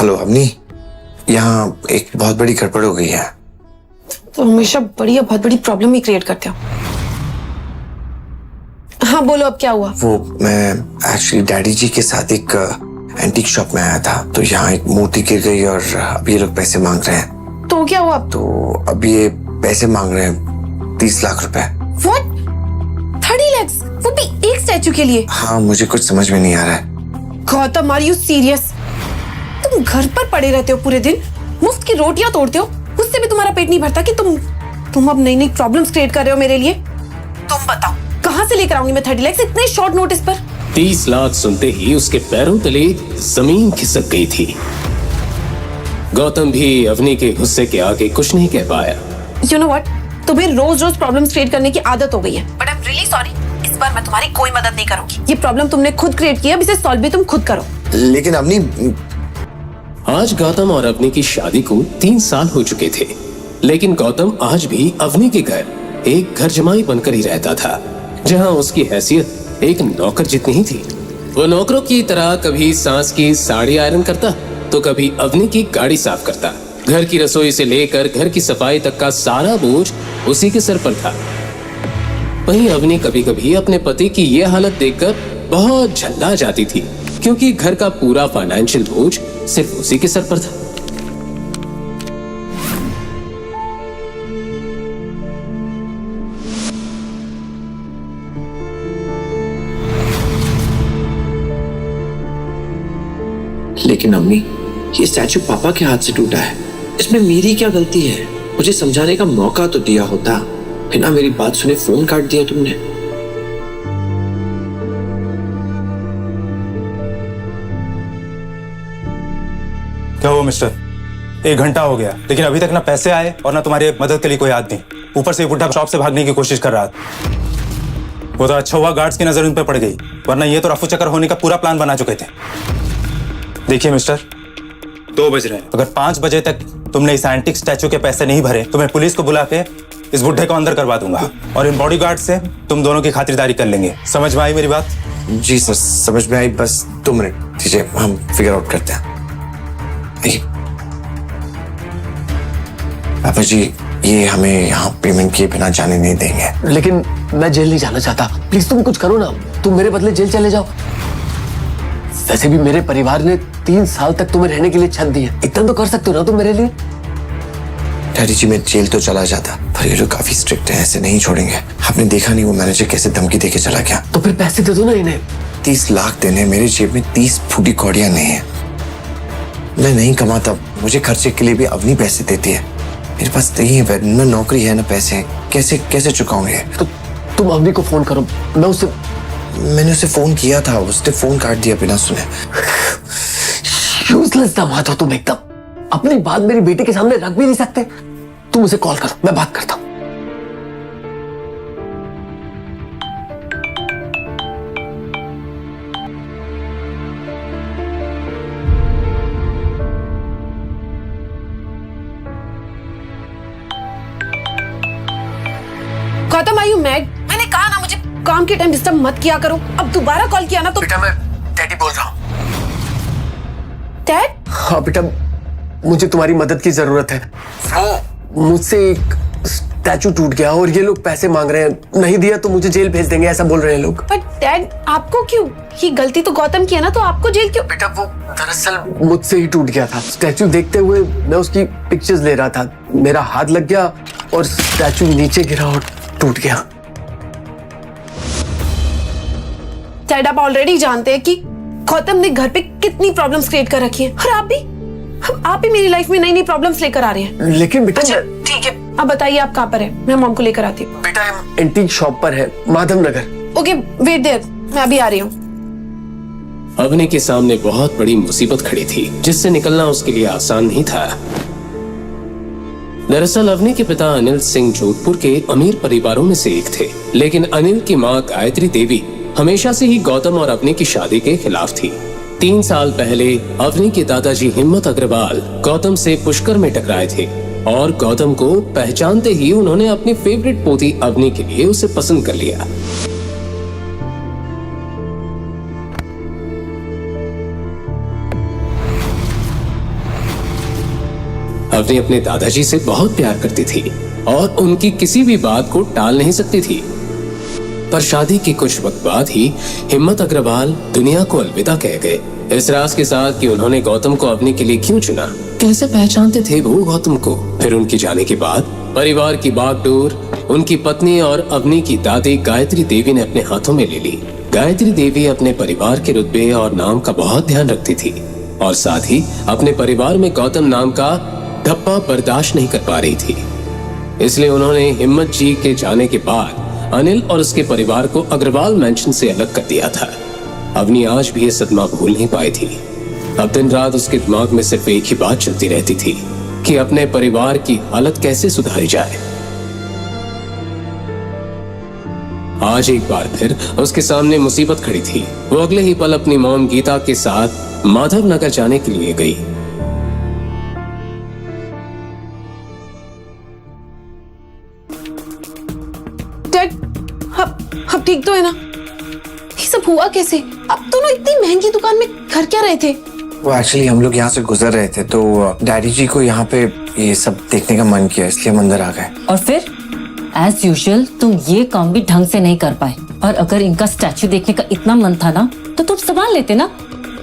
Hello Avani, यहाँ एक बहुत बड़ी गड़बड़ हो गई है। तो हमेशा बड़ी या बहुत बड़ी प्रॉब्लम ही क्रिएट करते हो। हाँ बोलो, अब क्या हुआ? वो मैं एक्चुअली डैडी जी के साथ एक एंटीक शॉप में आया था, तो यहाँ एक मूर्ति गिर गई और अब ये लोग पैसे मांग रहे हैं। तो क्या हुआ? तो अब ये पैसे मांग रहे हैं 30 लाख रुपए। What? 30 lakhs? वो भी एक स्टैचू के लिए? हाँ, मुझे कुछ समझ में नहीं आ रहा है। Gautam, are you serious? तुम घर पर पड़े रहते हो पूरे दिन, मुफ्त की रोटियां तोड़ते हो, उससे भी तुम्हारा पेट नहीं भरता कि तुम अब नई नई प्रॉब्लम्स क्रिएट कर रहे हो मेरे लिए। तुम बताओ कहाँ से लेकर आऊंगी मैं 30 लाख इतने शॉर्ट नोटिस पर? 30 लाख सुनते ही उसके पैरों तले जमीन खिसक गई थी। गौतम भी अवनी के गुस्से के आगे कुछ नहीं कह पाया। You know what? तुम्हें रोज रोज प्रॉब्लम्स क्रिएट करने की आदत हो गई है। But I am really sorry, इस बार मैं तुम्हारी कोई मदद नहीं करूंगी। ये प्रॉब्लम तुमने खुद क्रिएट की है, अब इसे सॉल्व भी तुम खुद करो। लेकिन अवनी, आज गौतम और अवनी की शादी को 3 साल हो चुके थे, लेकिन गौतम आज भी अवनी के घर एक घर जमाई बनकर ही रहता था, जहां उसकी हैसियत एक नौकर जितनी ही थी। वो नौकरों की तरह कभी सांस की साड़ी आयरन करता तो कभी अवनी की गाड़ी साफ करता। घर की रसोई से लेकर घर की सफाई तक का सारा बोझ उसी के सर पर था। वहीं अवनी कभी कभी अपने पति की ये हालत देखकर बहुत झल्ला जाती थी, क्योंकि घर का पूरा फाइनेंशियल बोझ सिर्फ उसी के सर पर था। लेकिन अम्मी, ये स्टैचू पापा के हाथ से टूटा है, इसमें मेरी क्या गलती है? मुझे समझाने का मौका तो दिया होता, बिना मेरी बात सुने फोन काट दिया तुमने। क्या हुआ मिस्टर? 1 घंटा हो गया, लेकिन अभी तक ना पैसे आए और ना तुम्हारी मदद के लिए कोई आदमी। ऊपर से बुढ़ा शॉप से भागने की कोशिश कर रहा था। वो तो अच्छा हुआ गार्ड्स की नजर उन पर पड़ गई, वरना ये तो रफू चक्कर होने का पूरा प्लान बना चुके थे। देखिए मिस्टर, 2 बज रहे हैं। अगर 5 बजे तक तुमने इस एंटिक स्टैचू के पैसे नहीं भरे तो मैं पुलिस को बुला के इस बुढ़े को अंदर करवा दूंगा, और इन बॉडीगार्ड से तुम दोनों की खातिरदारी कर लेंगे। समझ में आई मेरी बात? जी सर, समझ में आई। बस 2 मिनट दीजिए, हम फिगर आउट करते हैं। पापा जी, ये हमें यहाँ पेमेंट किए बिना जाने नहीं देंगे। लेकिन मैं जेल नहीं जाना चाहता, प्लीज तुम कुछ करो ना। तुम मेरे बदले जेल चले जाओ। वैसे भी मेरे परिवार ने 3 साल तक तुम्हें रहने के लिए छत दी है, इतना तो कर सकते हो ना तुम मेरे लिए। डैडी जी, मैं जेल तो चला जाता, पर ये लोग काफी स्ट्रिक्ट हैं, ऐसे नहीं छोड़ेंगे। आपने देखा नहीं वो मैनेजर कैसे धमकी देके चला गया? तो फिर पैसे दे दो ना इन्हें। 30 लाख देने, मेरी जेब में 30 फूटी कौड़ियां नहीं है। मैं नहीं कमाता, मुझे खर्चे के लिए भी अवनी पैसे देती है। मेरे पास नहीं है, ना नौकरी है ना पैसे हैं, कैसे चुकाऊंगे? तो तुम अवनी को फोन करो, मैंने उसे फोन किया था, उसने फोन काट दिया बिना सुने। यूजलेस दामाद हो तुम एकदम। अपनी बात मेरी बेटी के सामने रख भी नहीं सकते। तुम उसे कॉल करो, मैं बात करता हूं। Gautam, are you mad? मैंने कहा ना मुझे काम के टाइम डिस्टर्ब मत किया करो। अब दोबारा कॉल किया ना तो। बेटा, मैं डैडी बोल रहा हूँ। डैड? हाँ बेटा, मुझे तुम्हारी मदद की जरूरत है। मुझसे एक स्टैचू टूट गया और ये लोग पैसे मांग रहे हैं। नहीं दिया तो मुझे जेल भेज देंगे, ऐसा बोल रहे हैं लोग। पर डैड, आपको क्यों? ये गलती तो गौतम की है ना, तो आपको जेल क्यों? बेटा, वो दरअसल मुझसे ही टूट गया था। स्टैचू देखते हुए मैं उसकी पिक्चर्स ले रहा था, मेरा हाथ लग गया और स्टैचू नीचे गिरा और टूट गया। डैड, आप ऑलरेडी जानते हैं कि गौतम ने घर पे कितनी प्रॉब्लम्स क्रिएट कर रखी हैं, और आप भी मेरी लाइफ में नई नई प्रॉब्लम्स लेकर आ रहे हैं। लेकिन बेटा, ठीक है, अब बताइए आप कहाँ पर हैं? मैं मॉम को लेकर आती हूँ। बेटा, एंटीक शॉप पर है, Madhav Nagar. Okay, wait there, मैं अभी आ रही हूँ। अवनी के सामने बहुत बड़ी मुसीबत खड़ी थी, जिससे निकलना उसके लिए आसान नहीं था। दरअसल अवनी के पिता अनिल सिंह जोधपुर के अमीर परिवारों में से एक थे, लेकिन अनिल की मां गायत्री देवी हमेशा से ही गौतम और अवनी की शादी के खिलाफ थी। 3 साल पहले अवनी के दादाजी हिम्मत अग्रवाल गौतम से पुष्कर में टकराए थे, और गौतम को पहचानते ही उन्होंने अपनी फेवरेट पोती अवनी के लिए उसे पसंद कर लिया। अवनी अपने दादाजी से बहुत प्यार करती थी और उनकी किसी भी बात को टाल नहीं सकती थी। पर शादी के कुछ वक्त बाद ही हिम्मत अग्रवाल दुनिया को अलविदा कह गए, इस राज के साथ कि उन्होंने गौतम को अवनी के लिए क्यों चुना, कैसे पहचानते थे वो गौतम को। फिर उनके जाने के बाद परिवार की बागडोर उनकी पत्नी और अवनी की दादी गायत्री देवी ने अपने हाथों में ले ली। गायत्री देवी अपने परिवार के रुतबे और नाम का बहुत ध्यान रखती थी और साथ ही अपने परिवार में गौतम नाम का धब्बा बर्दाश्त नहीं कर पा रही थी। इसलिए उन्होंने हिम्मत जी के जाने के बाद अनिल और उसके परिवार को अग्रवाल मैंशन से अलग कर दिया था। अवनी आज भी ये सदमा भूल नहीं पाई थी। अब दिन रात उसके दिमाग में सिर्फ एक ही बात चलती रहती थी कि अपने परिवार की हालत कैसे सुधारी जाए। आज एक बार फिर उसके सामने मुसीबत खड़ी थी। वो अगले ही पल अपनी मॉम गीता के साथ माधव नगर जाने के लिए गई। डैड, अब ठीक तो है ना? ये सब हुआ कैसे? अब दोनों इतनी महंगी दुकान में घर क्या रहे थे? वो एक्चुअली हम लोग यहाँ से गुजर रहे थे तो डैडी जी को यहाँ पे ये सब देखने का मन किया, इसलिए हम अंदर आ गए। और फिर एज यूजुअल तुम ये काम भी ढंग से नहीं कर पाए। और अगर इनका स्टैचू देखने का इतना मन था ना तो तुम संभाल लेते ना।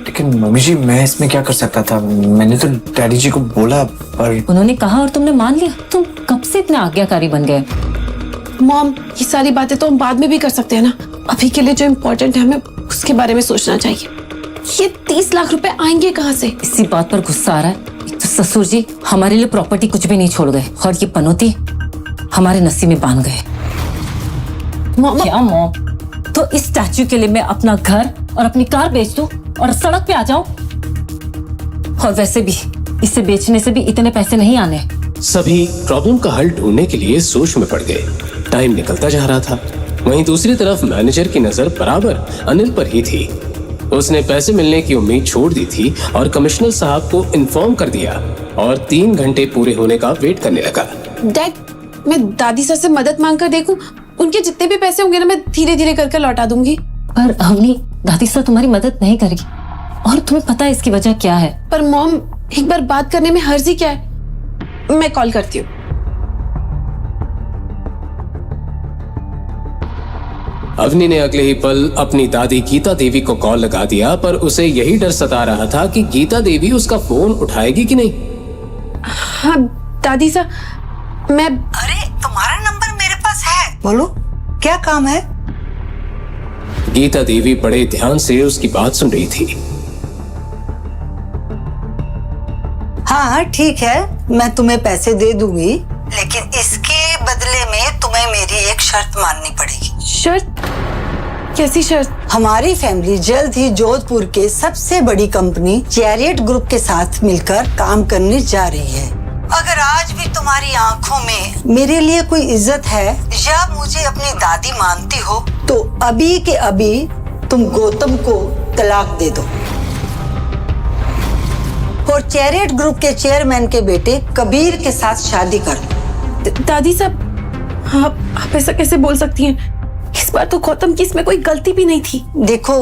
लेकिन मम्मी जी मैं इसमें क्या कर सकता था? मैंने तो डैडी जी को बोला पर उन्होंने कहा और तुमने मान लिया। तुम कब से इतने आज्ञाकारी बन गए? मॉम, ये सारी बातें तो हम बाद में भी कर सकते हैं ना। अभी के लिए जो इम्पोर्टेंट है हमें उसके बारे में सोचना चाहिए। ये 30 लाख रुपए आएंगे कहाँ से? इसी बात पर गुस्सा आ रहा है। एक तो ससुर जी हमारे लिए प्रॉपर्टी कुछ भी नहीं छोड़ गए और ये पनौती हमारे नसीब में बांध गए। मॉम, क्या मॉम? तो इस स्टैचू के लिए मैं अपना घर और अपनी कार बेच दूं और सड़क पे आ जाऊं? और वैसे भी इसे बेचने से भी इतने पैसे नहीं आने। सभी प्रॉब्लम का हल ढूंढने के लिए सोच में पड़ गए। टाइम निकलता जा रहा था। वहीं दूसरी तरफ मैनेजर की नजर बराबर अनिल पर ही थी। उसने पैसे मिलने की उम्मीद छोड़ दी थी और कमिश्नर साहब को इन्फॉर्म कर दिया और 3 घंटे पूरे होने का वेट करने लगा। डैड, मैं दादी सर से मदद मांग कर देखूं? उनके जितने भी पैसे होंगे ना मैं धीरे धीरे करके लौटा दूंगी। पर अवनी, दादी सर तुम्हारी मदद नहीं करेगी और तुम्हें पता है इसकी वजह क्या है। पर मॉम, एक बार बात करने में हर्ज ही क्या है? मैं कॉल करती हूँ। अवनी ने अगले ही पल अपनी दादी गीता देवी को कॉल लगा दिया, पर उसे यही डर सता रहा था कि गीता देवी उसका फोन उठाएगी कि नहीं। हाँ दादी सा, मैं अरे तुम्हारा नंबर मेरे पास है, बोलो क्या काम है? गीता देवी बड़े ध्यान से उसकी बात सुन रही थी। हाँ ठीक है, मैं तुम्हें पैसे दे दूंगी, लेकिन इसके बदले में तुम्हें मेरी एक शर्त माननी पड़ेगी। शर्त? कैसी शर्त? हमारी फैमिली जल्द ही जोधपुर के सबसे बड़ी कंपनी चैरियट ग्रुप के साथ मिलकर काम करने जा रही है। अगर आज भी तुम्हारी आंखों में मेरे लिए कोई इज्जत है या मुझे अपनी दादी मानती हो तो अभी के अभी तुम गौतम को तलाक दे दो और चैरियट ग्रुप के चेयरमैन के बेटे कबीर के साथ शादी कर दो। दादी साहब, आप ऐसा कैसे बोल सकती हैं? इस बार तो गौतम की इसमें कोई गलती भी नहीं थी। देखो,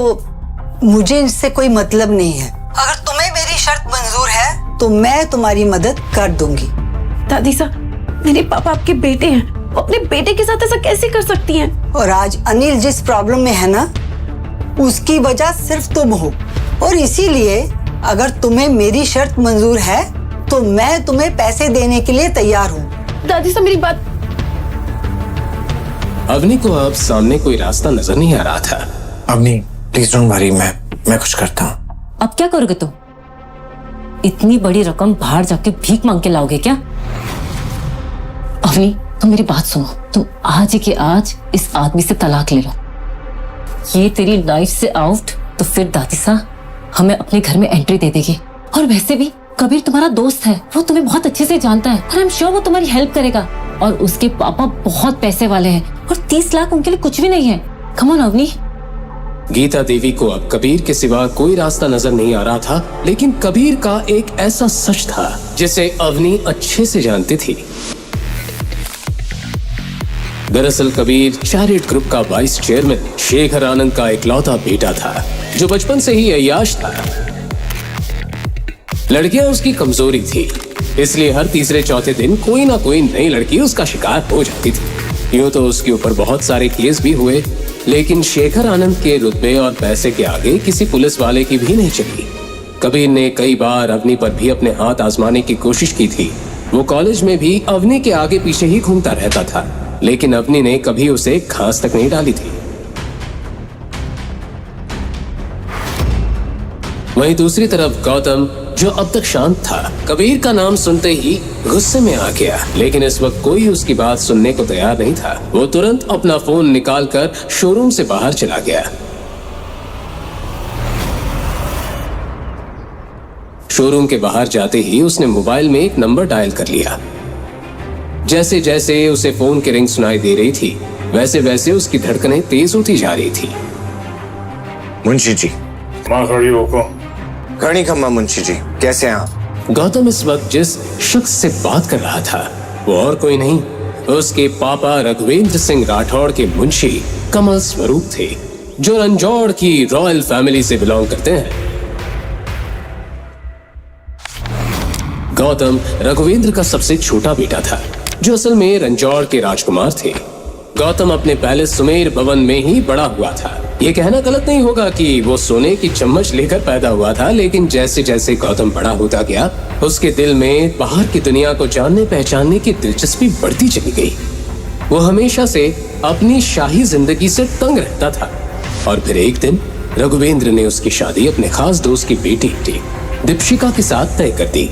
मुझे इससे कोई मतलब नहीं है। अगर तुम्हें मेरी शर्त मंजूर है तो मैं तुम्हारी मदद कर दूंगी। दादी साहब, मेरे पापा आपके बेटे हैं, वो अपने बेटे के साथ ऐसा कैसे कर सकती हैं? और आज अनिल जिस प्रॉब्लम में है ना, उसकी वजह सिर्फ तुम हो और इसीलिए अगर तुम्हें मेरी शर्त मंजूर है तो मैं तुम्हें पैसे देने के लिए तैयार हूँ। दादी साहब, मेरी बात। अवनी को अब सामने कोई रास्ता नजर नहीं आ रहा था। अवनी प्लीज डोंट वरी, मैं कुछ करता हूँ। अब क्या करोगे तुम? इतनी बड़ी रकम बाहर जाके भीख मांग के लाओगे क्या? अवनी, तुम मेरी बात सुनो। तुम आज ही के आज इस आदमी से तलाक ले लो। ये तेरी लाइफ से आउट तो फिर दादी सा हमें अपने घर में एंट्री दे देगी। और वैसे भी कबीर तुम्हारा दोस्त है, वो तुम्हें बहुत अच्छे से जानता है और आई एम श्योर वो तुम्हारी हेल्प करेगा। और उसके पापा बहुत पैसे वाले हैं और 30 लाख उनके लिए कुछ भी नहीं है। Come on Avni. गीता देवी को अब कबीर के सिवा कोई रास्ता नजर नहीं आ रहा था, लेकिन कबीर का एक ऐसा सच था जिसे अवनी अच्छे से जानती थी। दरअसल कबीर चैरियट ग्रुप का वाइस चेयरमैन शेखर आनंद का इकलौता बेटा था, जो बचपन से ही अय्याश था। लड़कियां उसकी कमजोरी थी, इसलिए हर तीसरे चौथे दिन कोई ना कोई नई लड़की उसका शिकार हो जाती थी। यूं तो उसके ऊपर बहुत सारे केस भी हुए, लेकिन शेखर आनंद के रुतबे और पैसे के आगे किसी पुलिस वाले की भी नहीं चली। कबीर ने कई बार अवनी पर भी अपने हाथ आजमाने की कोशिश की थी। वो कॉलेज में भी अवनी के आगे पीछे ही घूमता रहता था, लेकिन अवनी ने कभी उसे घास तक नहीं डाली थी। वहीं दूसरी तरफ गौतम, जो अब तक शांत था, कबीर का नाम सुनते ही गुस्से में आ गया। लेकिन इस वक्त कोई उसकी बात सुनने को तैयार नहीं था। वो तुरंत अपना फोन निकालकर शोरूम से बाहर चला गया। शोरूम के बाहर जाते ही उसने मोबाइल में एक नंबर डायल कर लिया। जैसे जैसे उसे फोन की रिंग सुनाई दे रही थी, वैसे वैसे उसकी धड़कनें तेज होती जा रही थी। मुंशी जी। खड़ी होको। घड़ी खम्मा मुंशी जी, कैसे हैं आप? गौतम इस वक्त जिस शख्स से बात कर रहा था वो और कोई नहीं, उसके पापा रघुवेंद्र सिंह राठौड़ के मुंशी कमल स्वरूप थे, जो रंजौड़ की रॉयल फैमिली से बिलोंग करते हैं। गौतम रघुवेंद्र का सबसे छोटा बेटा था, जो असल में रंजौड़ के राजकुमार थे। गौतम अपने पैलेस सुमेर भवन में ही बड़ा हुआ था। ये कहना गलत नहीं होगा कि वो सोने की चम्मच लेकर पैदा हुआ था, लेकिन जैसे जैसे गौतम बड़ा होता गया, उसके दिल में बाहर की दुनिया को जानने पहचानने की दिलचस्पी बढ़ती चली गई। वो हमेशा से अपनी शाही जिंदगी से तंग रहता था। और फिर एक दिन रघुवेंद्र ने उसकी शादी अपने खास दोस्त की बेटी दीपशिका के साथ तय कर दी।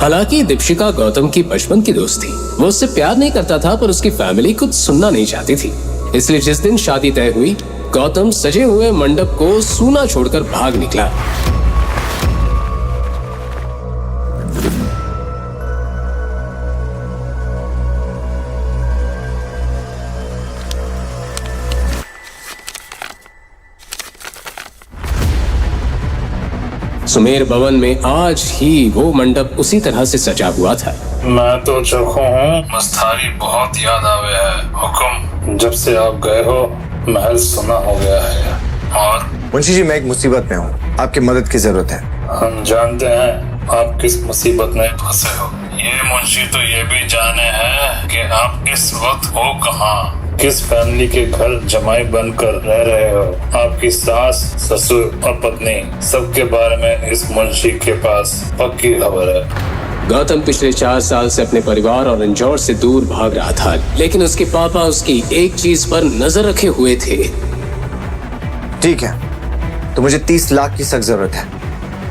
हालांकि दीपशिका गौतम की बचपन की दोस्त थी। वो उससे प्यार नहीं करता था, पर उसकी फैमिली कुछ सुनना नहीं चाहती थी। इसलिए जिस दिन शादी तय हुई, गौतम सजे हुए मंडप को सूना छोड़कर भाग निकला। सुमेर भवन में आज ही वो मंडप उसी तरह से सजा हुआ था। मैं तो चौंका हूँ, मस्तारी बहुत याद आवे है। हुक्म, जब से आप गए हो महल सुना हो गया है। और मुंशी जी, मैं एक मुसीबत में हूँ, आपकी मदद की जरूरत है। हम जानते हैं आप किस मुसीबत में फंसे हो। ये मुंशी तो ये भी जाने हैं कि आप इस वक्त हो कहाँ, किस फैमिली के घर जमाई बनकर रह रहे हो। आपकी सास, ससुर और पत्नी, सबके बारे में इस मुंशी के पास पक्की खबर है। गौतम पिछले 4 साल से अपने परिवार और रंजौर से दूर भाग रहा था, लेकिन उसके पापा उसकी एक चीज पर नजर रखे हुए थे। ठीक है, तो मुझे 30 लाख की सख्त जरूरत है।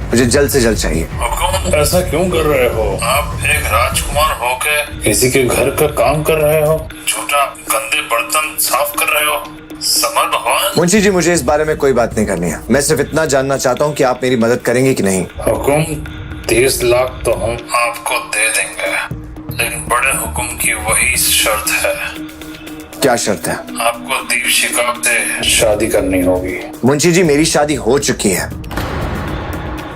मुझे जल्द से जल्द चाहिए। हुक्म, ऐसा क्यों कर रहे हो? आप एक राजकुमार होके किसी के घर का काम कर रहे हो, छोटा गंदे बर्तन साफ कर रहे हो। समर भगवान। मुंशी जी, मुझे इस बारे में कोई बात नहीं करनी है। मैं सिर्फ इतना जानना चाहता हूँ कि आप मेरी मदद करेंगे कि नहीं। हुक्म, 30 लाख तो हम आपको दे देंगे, लेकिन बड़े हुक्म की वही शर्त है। क्या शर्त है? आपको दीपशिका से शादी करनी होगी। मुंशी जी, मेरी शादी हो चुकी है।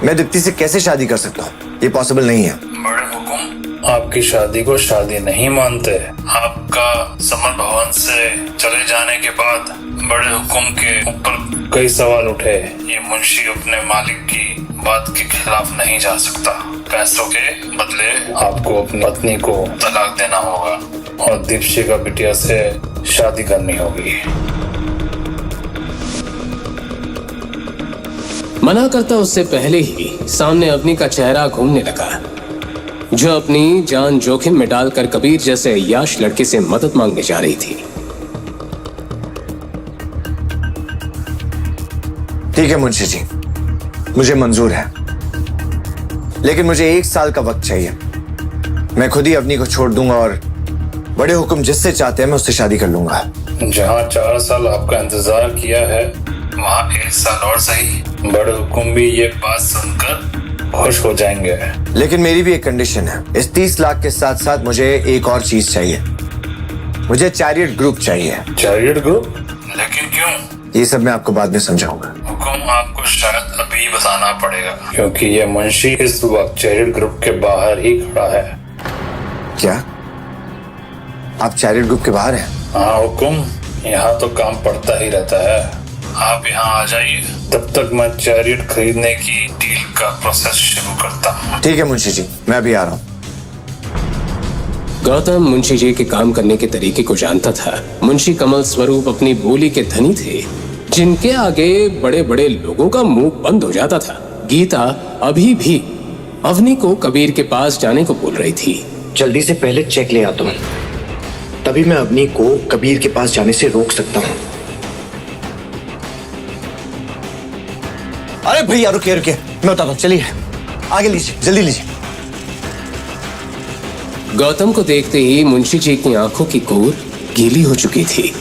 मैं दीप्ति से कैसे शादी कर सकता हूँ? ये पॉसिबल नहीं है। बड़े हुक्म, आपकी शादी को शादी नहीं मानते। आपका समर भवन से चले जाने के बाद बड़े हुक्म के ऊपर कई सवाल उठे। ये मुंशी अपने मालिक की बात के खिलाफ नहीं जा सकता। पैसों के बदले आपको अपनी पत्नी को तलाक देना होगा और दीपशिका बिटिया से शादी करनी होगी। मना करता उससे पहले ही सामने अवनी का चेहरा घूमने लगा, जो अपनी जान जोखिम में डालकर कबीर जैसे अय्याश लड़के से मदद मांगने जा रही थी। ठीक है मुंशी जी, मुझे मंजूर है, लेकिन मुझे 1 साल का वक्त चाहिए। मैं खुद ही अवनी को छोड़ दूंगा और बड़े हुक्म जिससे चाहते हैं मैं उससे शादी कर लूंगा। जहाँ 4 साल आपका इंतजार किया है, वहाँ 1 साल और सही। बड़े हुक्म भी ये बात सुनकर खुश हो जाएंगे। लेकिन मेरी भी एक कंडीशन है। इस 30 लाख के साथ साथ मुझे एक और चीज चाहिए। मुझे चैरियट ग्रुप चाहिए। Chariot group? लेकिन क्यों? ये सब मैं आपको बाद में समझाऊंगा। हुक्म, आपको शायद अभी बताना पड़ेगा, क्योंकि ये मुंशी इस वक्त चैरियट ग्रुप के बाहर ही खड़ा है। क्या आप चैरियट ग्रुप के बाहर हैं? हाँ हुक्म, यहाँ तो काम पड़ता ही रहता है। आप यहाँ आ जाइए, तब तक मैं चैरियट खरीदने की डील का प्रोसेस शुरू करता हूँ। ठीक है मुंशी जी, मैं अभी आ रहा हूँ। गौतम मुंशी जी के काम करने के तरीके को जानता था। मुंशी कमल स्वरूप अपनी बोली के धनी थे, जिनके आगे बड़े बड़े लोगों का मुंह बंद हो जाता था। गीता अभी भी अवनी को कबीर के पास जाने को बोल रही थी। जल्दी से पहले चेक ले आता हूँ, तभी मैं अवनी को कबीर के पास जाने से रोक सकता हूँ। अरे भैया रुकिए रुकिए, मैं बताता हूँ, चलिए आगे लीजिए, जल्दी लीजिए। गौतम को देखते ही मुंशी जी की आंखों की कोर गीली हो चुकी थी।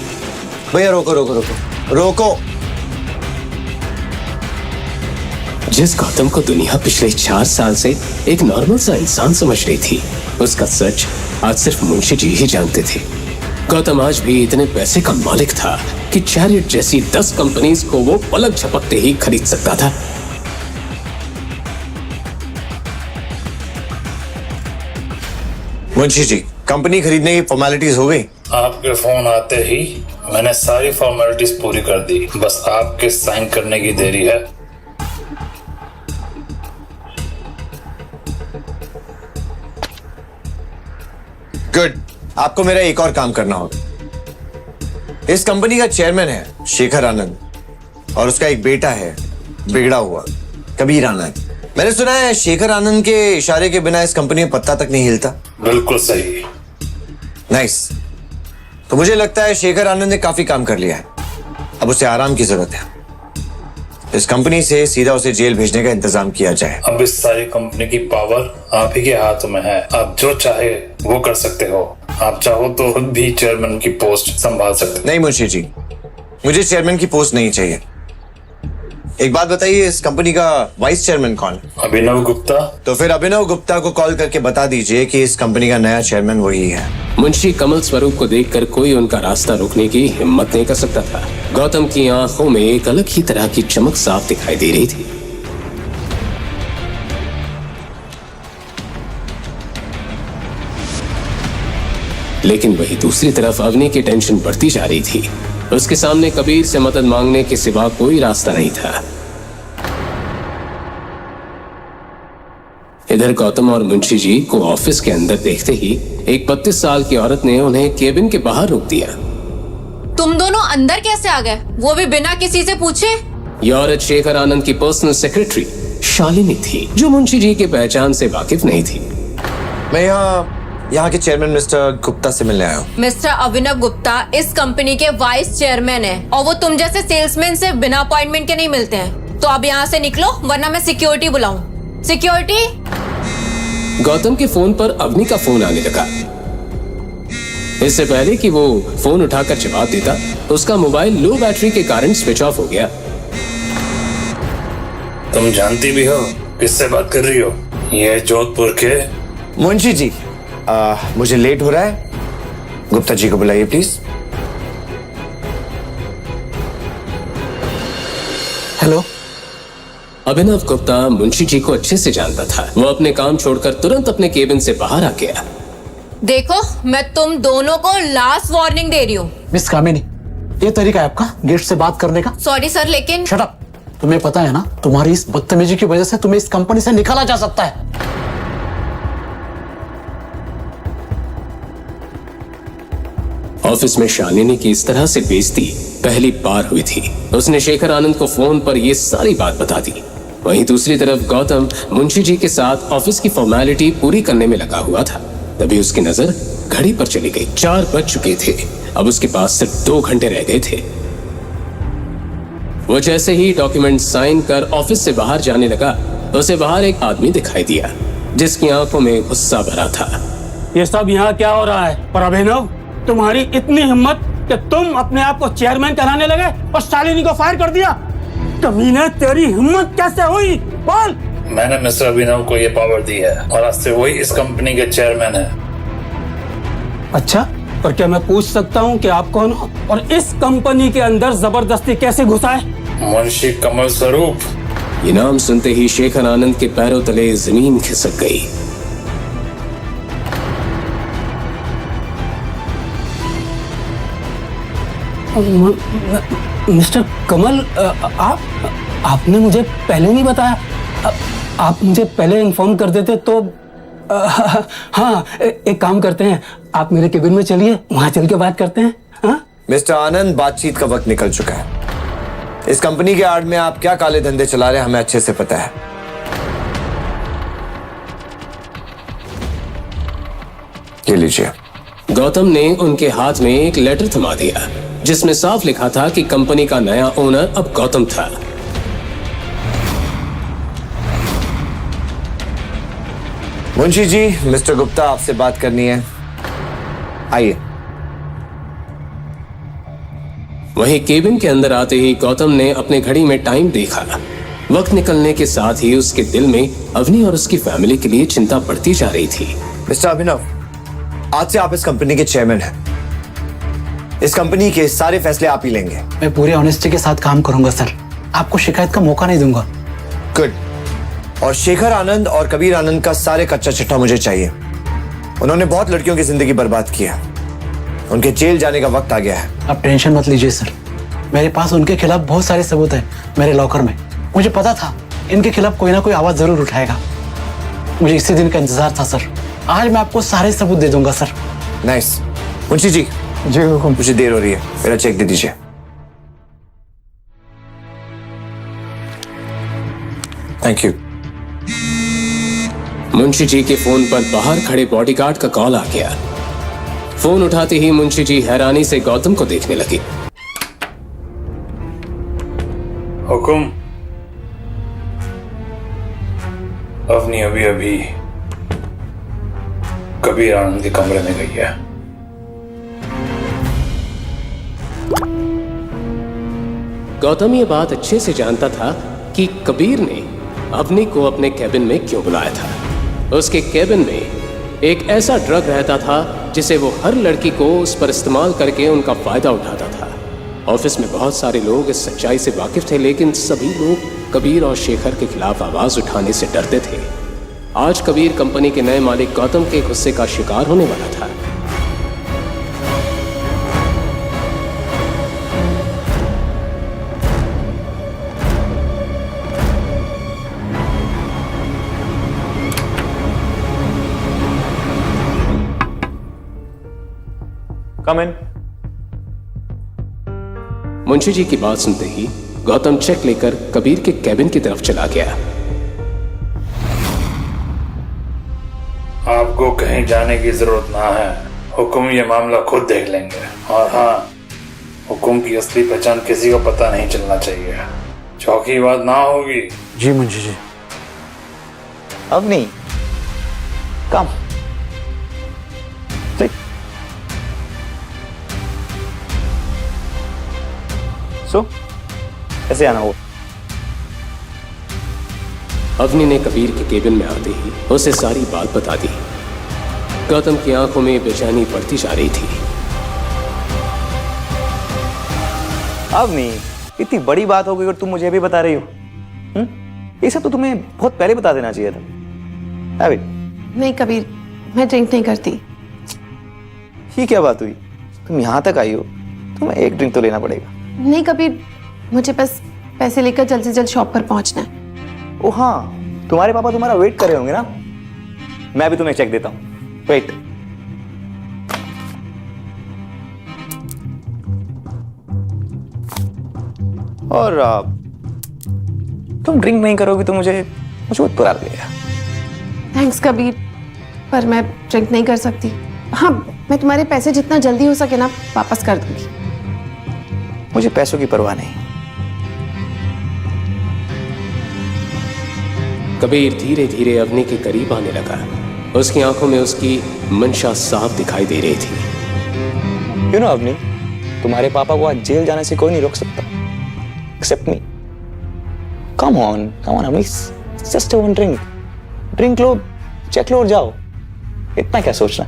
भैया रोको रोको रोको रोको। जिस गौतम को दुनिया पिछले 4 साल से एक नॉर्मल सा इंसान समझ रही थी, उसका सच आज सिर्फ मुंशी जी ही जानते थे। गौतम आज भी इतने पैसे का मालिक था कि चैरियट जैसी 10 कंपनीज को वो पलक झपकते ही खरीद सकता था। मुंशी जी, कंपनी खरीदने की फॉर्मेलिटीज हो गई? आपके फोन आते ही मैंने सारी फॉर्मेलिटीज पूरी कर दी, बस आपके साइन करने की देरी है। गुड, आपको मेरा एक और काम करना होगा। इस कंपनी का चेयरमैन है शेखर आनंद, और उसका एक बेटा है बिगड़ा हुआ कबीर आनंद। मैंने सुना है शेखर आनंद के इशारे के बिना इस कंपनी में पत्ता तक नहीं हिलता। बिल्कुल सही। नाइस। तो मुझे लगता है शेखर आनंद ने काफी काम कर लिया है, अब उसे आराम की जरूरत है। इस कंपनी से सीधा उसे जेल भेजने का इंतजाम किया जाए। अब इस सारी कंपनी की पावर आप ही के हाथों में है। आप जो चाहे वो कर सकते हो। आप चाहो तो खुद भी चेयरमैन की पोस्ट संभाल सकते हो। नहीं मुंशी जी, मुझे चेयरमैन की पोस्ट नहीं चाहिए। एक बात बताइए, इस कंपनी का वाइस चेयरमैन कौन है? अभिनव गुप्ता। तो फिर अभिनव गुप्ता को कॉल करके बता दीजिए कि इस कंपनी का नया चेयरमैन वही है। मुंशी कमल स्वरूप को देखकर कोई उनका रास्ता रोकने की हिम्मत नहीं कर सकता था। गौतम की आंखों में एक अलग ही तरह की चमक साफ दिखाई दे रही थी। लेकिन वही दूसरी तरफ अवनी की टेंशन बढ़ती जा रही थी। उसके सामने कबीर से मदद मांगने के सिवा कोई रास्ता नहीं था। इधर गौतम और मुंशी जी को ऑफिस के अंदर देखते ही एक 32 साल की औरत ने उन्हें केबिन के बाहर रोक दिया। तुम दोनों अंदर कैसे आ गए, वो भी बिना किसी से पूछे? यह औरत शेखर आनंद की पर्सनल सेक्रेटरी शालिनी थी, जो मुंशी जी की पहचान से वाकिफ नहीं थी। मैं यहाँ के चेयरमैन मिस्टर गुप्ता से मिलने आया हूँ। मिस्टर अभिनव गुप्ता इस कंपनी के वाइस चेयरमैन हैं, और वो तुम जैसे सेल्समैन से बिना अपॉइंटमेंट के नहीं मिलते हैं। तो अब यहाँ से निकलो, वरना मैं सिक्योरिटी बुलाऊं। सिक्योरिटी। गौतम के फोन पर अवनी का फोन आने लगा। इससे पहले कि वो फोन उठाकर जवाब देता, उसका मोबाइल लो बैटरी के कारण स्विच ऑफ हो गया। तुम जानती भी हो किससे बात कर रही हो? ये जोधपुर के मुंशी जी, मुझे लेट हो रहा है, गुप्ता जी को बुलाइए प्लीज। हेलो। अभिनव गुप्ता मुंशी जी को अच्छे से जानता था। वो अपने काम छोड़कर तुरंत अपने केबिन से बाहर आ गया। देखो, मैं तुम दोनों को लास्ट वार्निंग दे रही हूँ। मिस कामिनी, ये तरीका है आपका गेस्ट से बात करने का? सॉरी सर, लेकिन शट अप। तुम्हें पता है ना, तुम्हारी इस बदतमीजी की वजह से तुम्हें इस कंपनी से निकाला जा सकता है। ऑफिस में शालिनी की इस तरह से बेइज्जती पहली बार हुई थी। उसने शेखर आनंद को फोन पर ये सारी बात बता दी। वहीं दूसरी तरफ गौतम मुंशी जी के साथ ऑफिस की फॉर्मेलिटी पूरी करने में लगा हुआ था। तभी उसकी नजर घड़ी पर चली गई। 4 बज चुके थे। अब उसके पास सिर्फ 2 घंटे रह गए थे। वो जैसे ही डॉक्यूमेंट साइन कर ऑफिस से बाहर जाने लगा, उसे बाहर एक आदमी दिखाई दिया, जिसकी आंखों में गुस्सा भरा था। ये सब यहाँ क्या हो रहा है? पर अभिनव, तुम्हारी इतनी हिम्मत कि तुम अपने आप को चेयरमैन कराने लगे और शालिनी को फायर कर दिया। कमीने, तेरी हिम्मत कैसे हुई? बोल। मैंने मिस्टर अभिनव को ये पावर दी है और आज से वही इस कंपनी के चेयरमैन है। अच्छा, पर क्या मैं पूछ सकता हूँ कि आप कौन हो और इस कंपनी के अंदर जबरदस्ती कैसे घुसा है? मुंशी कमल स्वरूप। ये नाम सुनते ही शेखर आनंद के पैरों तले जमीन खिसक गई। मिस्टर कमल, आपने मुझे पहले नहीं बताया। आप मुझे पहले इन्फॉर्म कर देते तो हाँ, एक काम करते हैं, आप मेरे केबिन में चलिए, वहां चल के बात करते हैं। हाँ मिस्टर आनंद, बातचीत का वक्त निकल चुका है। इस कंपनी के आड़ में आप क्या काले धंधे चला रहे हैं हमें अच्छे से पता है। ये लीजिए। गौतम ने उनके हाथ में एक लेटर थमा दिया जिसमें साफ लिखा था कि कंपनी का नया ओनर अब गौतम था। मुंशी जी, मिस्टर गुप्ता आपसे बात करनी है, आइए। वहीं केबिन के अंदर आते ही गौतम ने अपने घड़ी में टाइम देखा। वक्त निकलने के साथ ही उसके दिल में अवनी और उसकी फैमिली के लिए चिंता बढ़ती जा रही थी। मिस्टर अभिनव, आज से आप इस कंपनी के चेयरमैन हैं। इस कंपनी के सारे फैसले आप ही लेंगे। मैं पूरी ऑनेस्टी के साथ काम करूंगा सर, आपको शिकायत का मौका नहीं दूंगा। गुड। और शेखर आनंद और कबीर आनंद का सारे कच्चा चिट्ठा मुझे चाहिए। उन्होंने बहुत लड़कियों की जिंदगी बर्बाद की है। उनके जेल जाने का वक्त आ गया है। आप टेंशन मत लीजिए सर, मेरे पास उनके खिलाफ बहुत सारे सबूत हैं मेरे लॉकर में। मुझे पता था इनके खिलाफ कोई ना कोई आवाज जरूर उठाएगा। मुझे इसी दिन का इंतजार था सर। आज मैं आपको सारे सबूत दे दूंगा सर। नाइस। मुंशी जी, जी हुकुम। मुझे देर हो रही है, मेरा चेक दे दीजिए। Thank you. मुंशी जी के फोन पर बाहर खड़े बॉडीगार्ड का कॉल आ गया। फोन उठाते ही मुंशी जी हैरानी से गौतम को देखने लगे। हुकुम। अवनी अभी अभी कबीर आनंद के कमरे में गई है। गौतम ये बात अच्छे से जानता था कि कबीर ने अवनी को अपने केबिन में क्यों बुलाया था। उसके केबिन में एक ऐसा ड्रग रहता था जिसे वो हर लड़की को उस पर इस्तेमाल करके उनका फायदा उठाता था। ऑफिस में बहुत सारे लोग इस सच्चाई से वाकिफ थे, लेकिन सभी लोग कबीर और शेखर के खिलाफ आवाज उठाने से डरते थे। आज कबीर कंपनी के नए मालिक गौतम के गुस्से का शिकार होने वाला था। कम इन। मुंशी जी की बात सुनते ही गौतम चेक लेकर कबीर के केबिन की तरफ चला गया। आपको कहीं जाने की जरूरत ना है। हुकुम ये मामला खुद देख लेंगे। और हाँ, हुकुम की असली पहचान किसी को पता नहीं चलना चाहिए। चौकी बात ना होगी। जी मुंशी जी। अवनी, कम। सो कैसे आना हो? अवनी ने कबीर के केबिन में आते ही उसे सारी बात बता दी। गौतम की आंखों में बेचैनी बढ़ती जा रही थी। अवनी, इतनी बड़ी बात हो गई और तुम मुझे अभी बता रही हो? ये सब तो तुम्हें बहुत पहले बता देना चाहिए था। अभी नहीं कबीर, मैं ड्रिंक नहीं करती। ये क्या बात हुई? तुम यहाँ तक आई हो, तुम्हें एक ड्रिंक तो लेना पड़ेगा। नहीं कबीर, मुझे बस पैसे लेकर जल्द से जल्द शॉप पर पहुंचना है। ओ हाँ, तुम्हारे पापा तुम्हारा वेट कर रहे होंगे ना। मैं भी तुम्हें चेक देता हूँ। वेट। और तुम ड्रिंक नहीं करोगी तो मुझे बहुत बुरा लगेगा। थैंक्स कबीर, पर मैं ड्रिंक नहीं कर सकती। हाँ, मैं तुम्हारे पैसे जितना जल्दी हो सके ना वापस कर दूंगी। मुझे पैसों की परवाह नहीं। कबीर धीरे धीरे अवनी के करीब आने लगा। उसकी आंखों में उसकी मंशा साफ दिखाई दे रही थी। यू नो अवनी, तुम्हारे पापा को आज जेल जाने से कोई नहीं रोक सकता except me. Come on Avni, just one drink. Drink लो, चेक लो और जाओ। इतना क्या सोचना?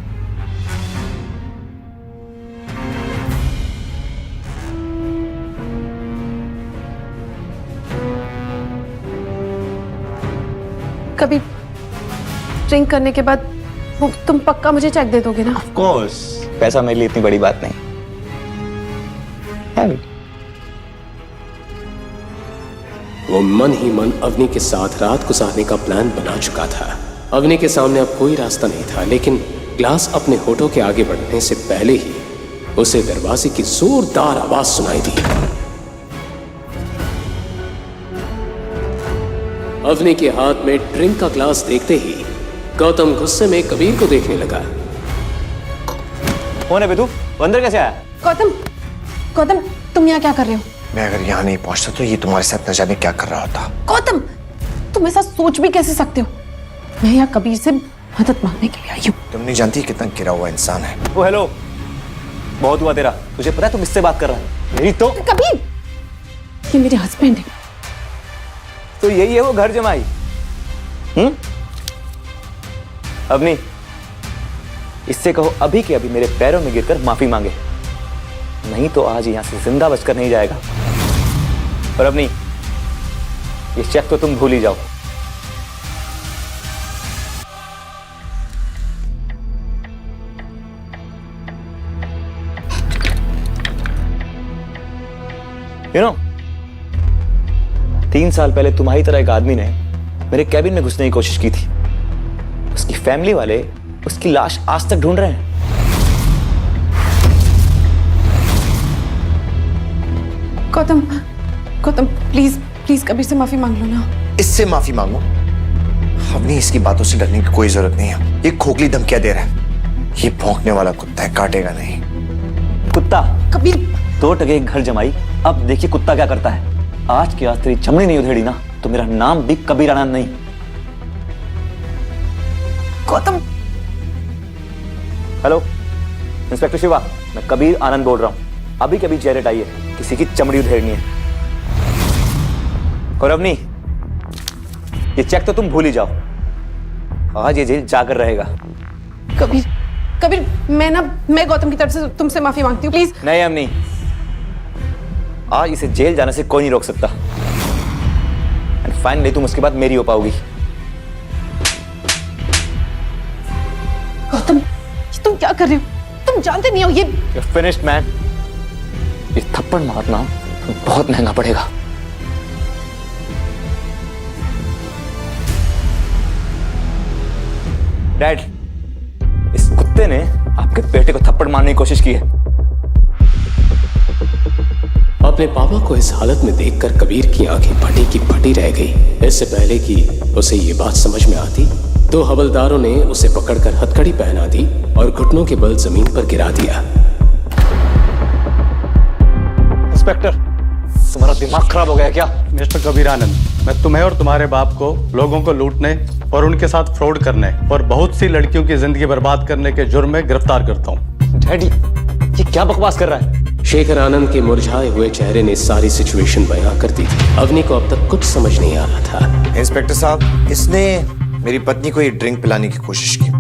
कभी ड्रिंक करने के बाद तुम पक्का मुझे चेक दे दोगे ना? ऑफ कोर्स, पैसा मेरे लिए इतनी बड़ी बात नहीं। Have it. वो मन ही मन अवनी के साथ रात गुजारने का प्लान बना चुका था। अवनी के सामने अब कोई रास्ता नहीं था, लेकिन ग्लास अपने होठों के आगे बढ़ने से पहले ही उसे दरवाजे की जोरदार आवाज सुनाई दी। अवनी के हाथ में ड्रिंक का ग्लास देखते ही गौतम गुस्से में कबीर को देखने लगा। कौन है बे तू? अंदर कैसे आया? गौतम, गौतम तुम यहाँ क्या कर रहे हो? मैं अगर यहाँ नहीं पहुंचता तो ये तुम्हारे साथ न जाने क्या कर रहा होता। गौतम, तुम ऐसा सोच भी कैसे सकते हो? मैं यहाँ कबीर से मदद मांगने के लिए आई हूँ। तुम नहीं जानती कितना गिरा हुआ इंसान है। ओ हेलो, बहुत हुआ तेरा। तुझे पता है तू किससे बात कर रहा है? मेरी तो कबीर, ये मेरे हस्बैंड है। तो यही है वो घर जमाई। अवनी, इससे कहो अभी के अभी मेरे पैरों में गिरकर माफी मांगे, नहीं तो आज यहां से जिंदा बचकर नहीं जाएगा। और अवनी, ये चेक तो तुम भूल ही जाओ। You know, 3 साल पहले तुम्हारी तरह एक आदमी ने मेरे कैबिन में घुसने की कोशिश की थी। उसकी फैमिली वाले उसकी लाश आज तक ढूंढ रहे हैं। गौतम, गौतम प्लीज प्लीज कबीर से माफी मांग लो ना। इससे माफी मांगो? हमने इसकी बातों से डरने की कोई जरूरत नहीं है। ये खोखली धमकियां दे रहा है। ये भौंकने वाला कुत्ता है, काटेगा नहीं। कुत्ता? कबीर, 2 टके एक घर जमाई। अब देखिए कुत्ता क्या करता है। आज की आज तेरी चमड़ी नहीं उधेड़ी ना तो मेरा नाम भी कबीर आनंद नहीं। गौतम। हेलो इंस्पेक्टर शिवा, मैं कबीर आनंद बोल रहा हूँ। अभी कभी चेहरे आई है, किसी की चमड़ी उधेड़नी है। और अवनी, ये चेक तो तुम भूल ही जाओ। आज ये जेल जाकर रहेगा। कबीर, कबीर मैं गौतम की तरफ से तुमसे माफी मांगती हूँ प्लीज। नहीं अवनी, आज इसे जेल जाने से कोई नहीं रोक सकता। एंड फाइनली तुम उसके बाद मेरी हो पाओगी। गौतम, ये तुम क्या कर रहे हो? तुम जानते नहीं हो ये फिनिश्ड मैन। ये थप्पड़ मारना बहुत महंगा पड़ेगा। डैड, इस कुत्ते ने आपके बेटे को थप्पड़ मारने की कोशिश की है। अपने पापा को इस हालत में देखकर कबीर की आंखें फटी की फटी रह गई। इससे पहले कि उसे ये बात समझ में आती, 2 हवलदारों ने उसे पकड़कर हथकड़ी पहना दी और घुटनों के बल जमीन पर गिरा दिया। इंस्पेक्टर, तुम्हारा दिमाग खराब हो गया क्या? मिस्टर कबीर आनंद, मैं तुम्हें और तुम्हारे बाप को लोगों को लूटने और उनके साथ फ्रॉड करने और बहुत सी लड़कियों की जिंदगी बर्बाद करने के जुर्म में गिरफ्तार करता हूँ। डैडी, ये क्या बकवास कर रहा है? शेखर आनंद के मुरझाए हुए चेहरे ने सारी सिचुएशन बयां कर दी थी। अवनी को अब तक कुछ समझ नहीं आ रहा था। इंस्पेक्टर साहब, इसने मेरी पत्नी को ये ड्रिंक पिलाने की कोशिश की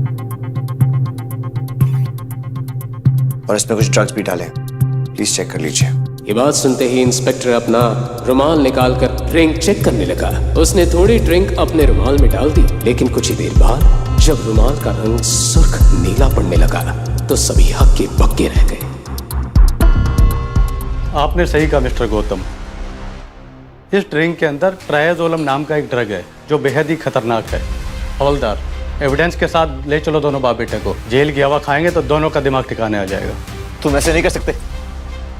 और इसमें कुछ ड्रग्स भी डाले। प्लीज चेक कर लीजिए। ये बात सुनते ही इंस्पेक्टर अपना रुमाल निकालकर ड्रिंक चेक करने लगा। उसने थोड़ी ड्रिंक अपने रुमाल में डाल दी, लेकिन कुछ ही देर बाद जब रुमाल का रंग सुर्ख नीला पड़ने लगा तो सभी हक्के बक्के रह गए। आपने सही कहा मिस्टर गौतम। इस ड्रिंक के अंदर ट्राइएजोलम नाम का एक ड्रग है जो बेहद ही खतरनाक है। हवलदार, एविडेंस के साथ ले चलो दोनों बाप बेटे को। जेल की हवा खाएंगे तो दोनों का दिमाग ठिकाने आ जाएगा। तुम ऐसे नहीं कर सकते।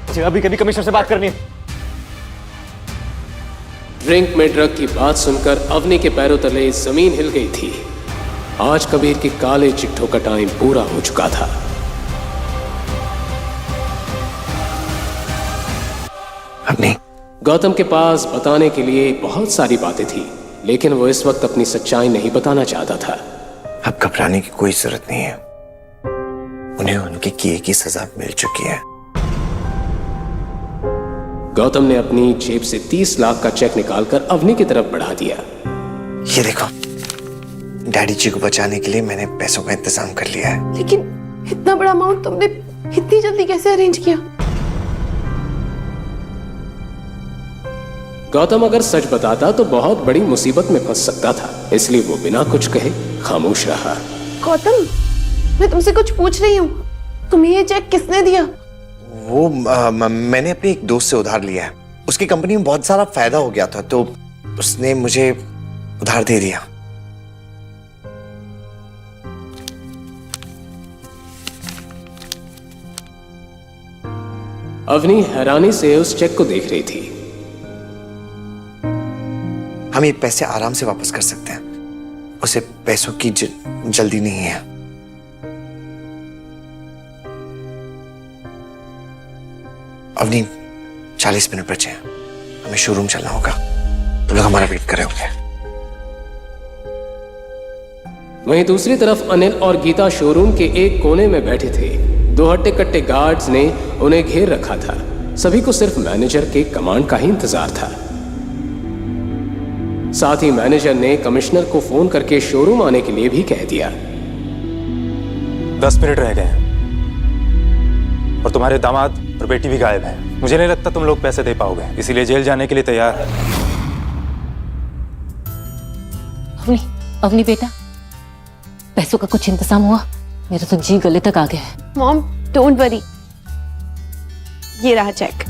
मुझे अभी कभी कमिश्नर से बात करनी है। ड्रिंक में ड्रग की बात सुनकर अवनी के पैरों तले जमीन हिल गई थी। आज कबीर के काले चिट्ठों का टाइम पूरा हो चुका था। अवनी, गौतम के पास बताने के लिए बहुत सारी बातें थी, लेकिन वो इस वक्त अपनी सच्चाई नहीं बताना चाहता था। अब घबराने की कोई जरूरत नहीं है। उन्हें उनके किए की सजा मिल चुकी है। गौतम ने अपनी जेब से 30 लाख का चेक निकालकर अवनी की तरफ बढ़ा दिया। ये देखो, डैडी जी को बचाने के लिए मैंने पैसों का इंतजाम कर लिया है। लेकिन इतना बड़ा अमाउंट तुमने इतनी जल्दी कैसे अरेंज किया? गौतम अगर सच बताता तो बहुत बड़ी मुसीबत में फंस सकता था, इसलिए वो बिना कुछ कहे खामोश रहा। गौतम, मैं तुमसे कुछ पूछ रही हूँ। तुम्हें ये चेक किसने दिया? वो मैंने अपने एक दोस्त से उधार लिया है। उसकी कंपनी में बहुत सारा फायदा हो गया था, तो उसने मुझे उधार दे दिया। अवनी हैरानी से उस चेक को देख रही थी। हम ये पैसे आराम से वापस कर सकते हैं, उसे पैसों की जल्दी नहीं है। अवनी 40 मिनट बचे हैं, हमें शोरूम चलना होगा। तुम लोग हमारा वेट कर रहे होंगे। वहीं दूसरी तरफ अनिल और गीता शोरूम के एक कोने में बैठे थे। 2 हट्टे कट्टे गार्ड्स ने उन्हें घेर रखा था। सभी को सिर्फ मैनेजर के कमांड का ही इंतजार था। साथ ही मैनेजर ने कमिश्नर को फोन करके शोरूम आने के लिए भी कह दिया। 10 मिनट रह गए हैं और तुम्हारे दामाद और बेटी भी गायब है। मुझे नहीं लगता तुम लोग पैसे दे पाओगे, इसीलिए जेल जाने के लिए तैयार है। अवनी बेटा, पैसों का कुछ इंतजाम हुआ? मेरा तो जी गले तक आ गया है। मॉम डोंट वरी, ये रहा चेक।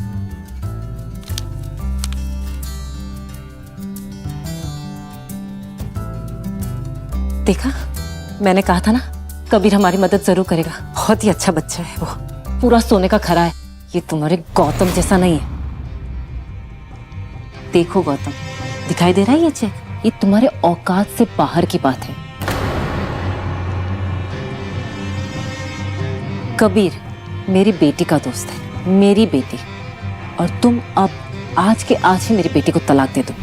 देखा, मैंने कहा था ना, कबीर हमारी मदद जरूर करेगा। बहुत ही अच्छा बच्चा है वो, पूरा सोने का खरा है। ये तुम्हारे गौतम जैसा नहीं है। देखो गौतम, दिखाई दे रहा है ये चेक? ये तुम्हारे औकात से बाहर की बात है। कबीर मेरी बेटी का दोस्त है, मेरी बेटी, और तुम अब आज के आज ही मेरी बेटी को तलाक दे दो।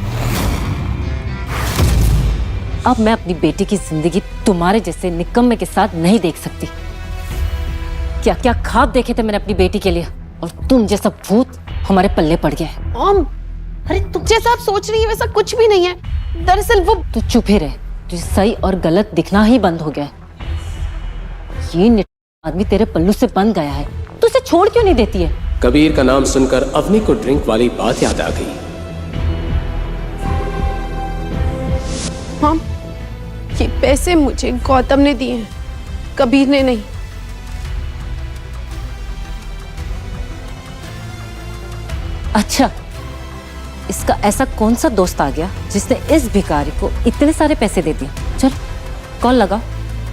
अब मैं अपनी बेटी की जिंदगी तुम्हारे जैसे निकम्मे के साथ नहीं देख सकती। क्या क्या ख्वाब देखे थे मैंने अपनी बेटी के लिए, और तुम जैसा भूत हमारे पल्ले पड़ गया है। मॉम, अरे तुम जैसा आप सोच रही है वैसा कुछ भी नहीं है। दरअसल वो तू चुप ही रहे, तुझे सही और गलत दिखना ही बंद हो गया है। ये आदमी तेरे पल्लू से बंध गया है, तू उसे छोड़ क्यों नहीं देती है? कबीर का नाम सुनकर अवनी को ड्रिंक वाली बात याद आ गई। मॉम, ये पैसे मुझे गौतम ने दिए हैं, कबीर ने नहीं। अच्छा, इसका ऐसा कौन सा दोस्त आ गया जिसने इस भिखारी को इतने सारे पैसे दे दिए? चल कॉल लगाओ,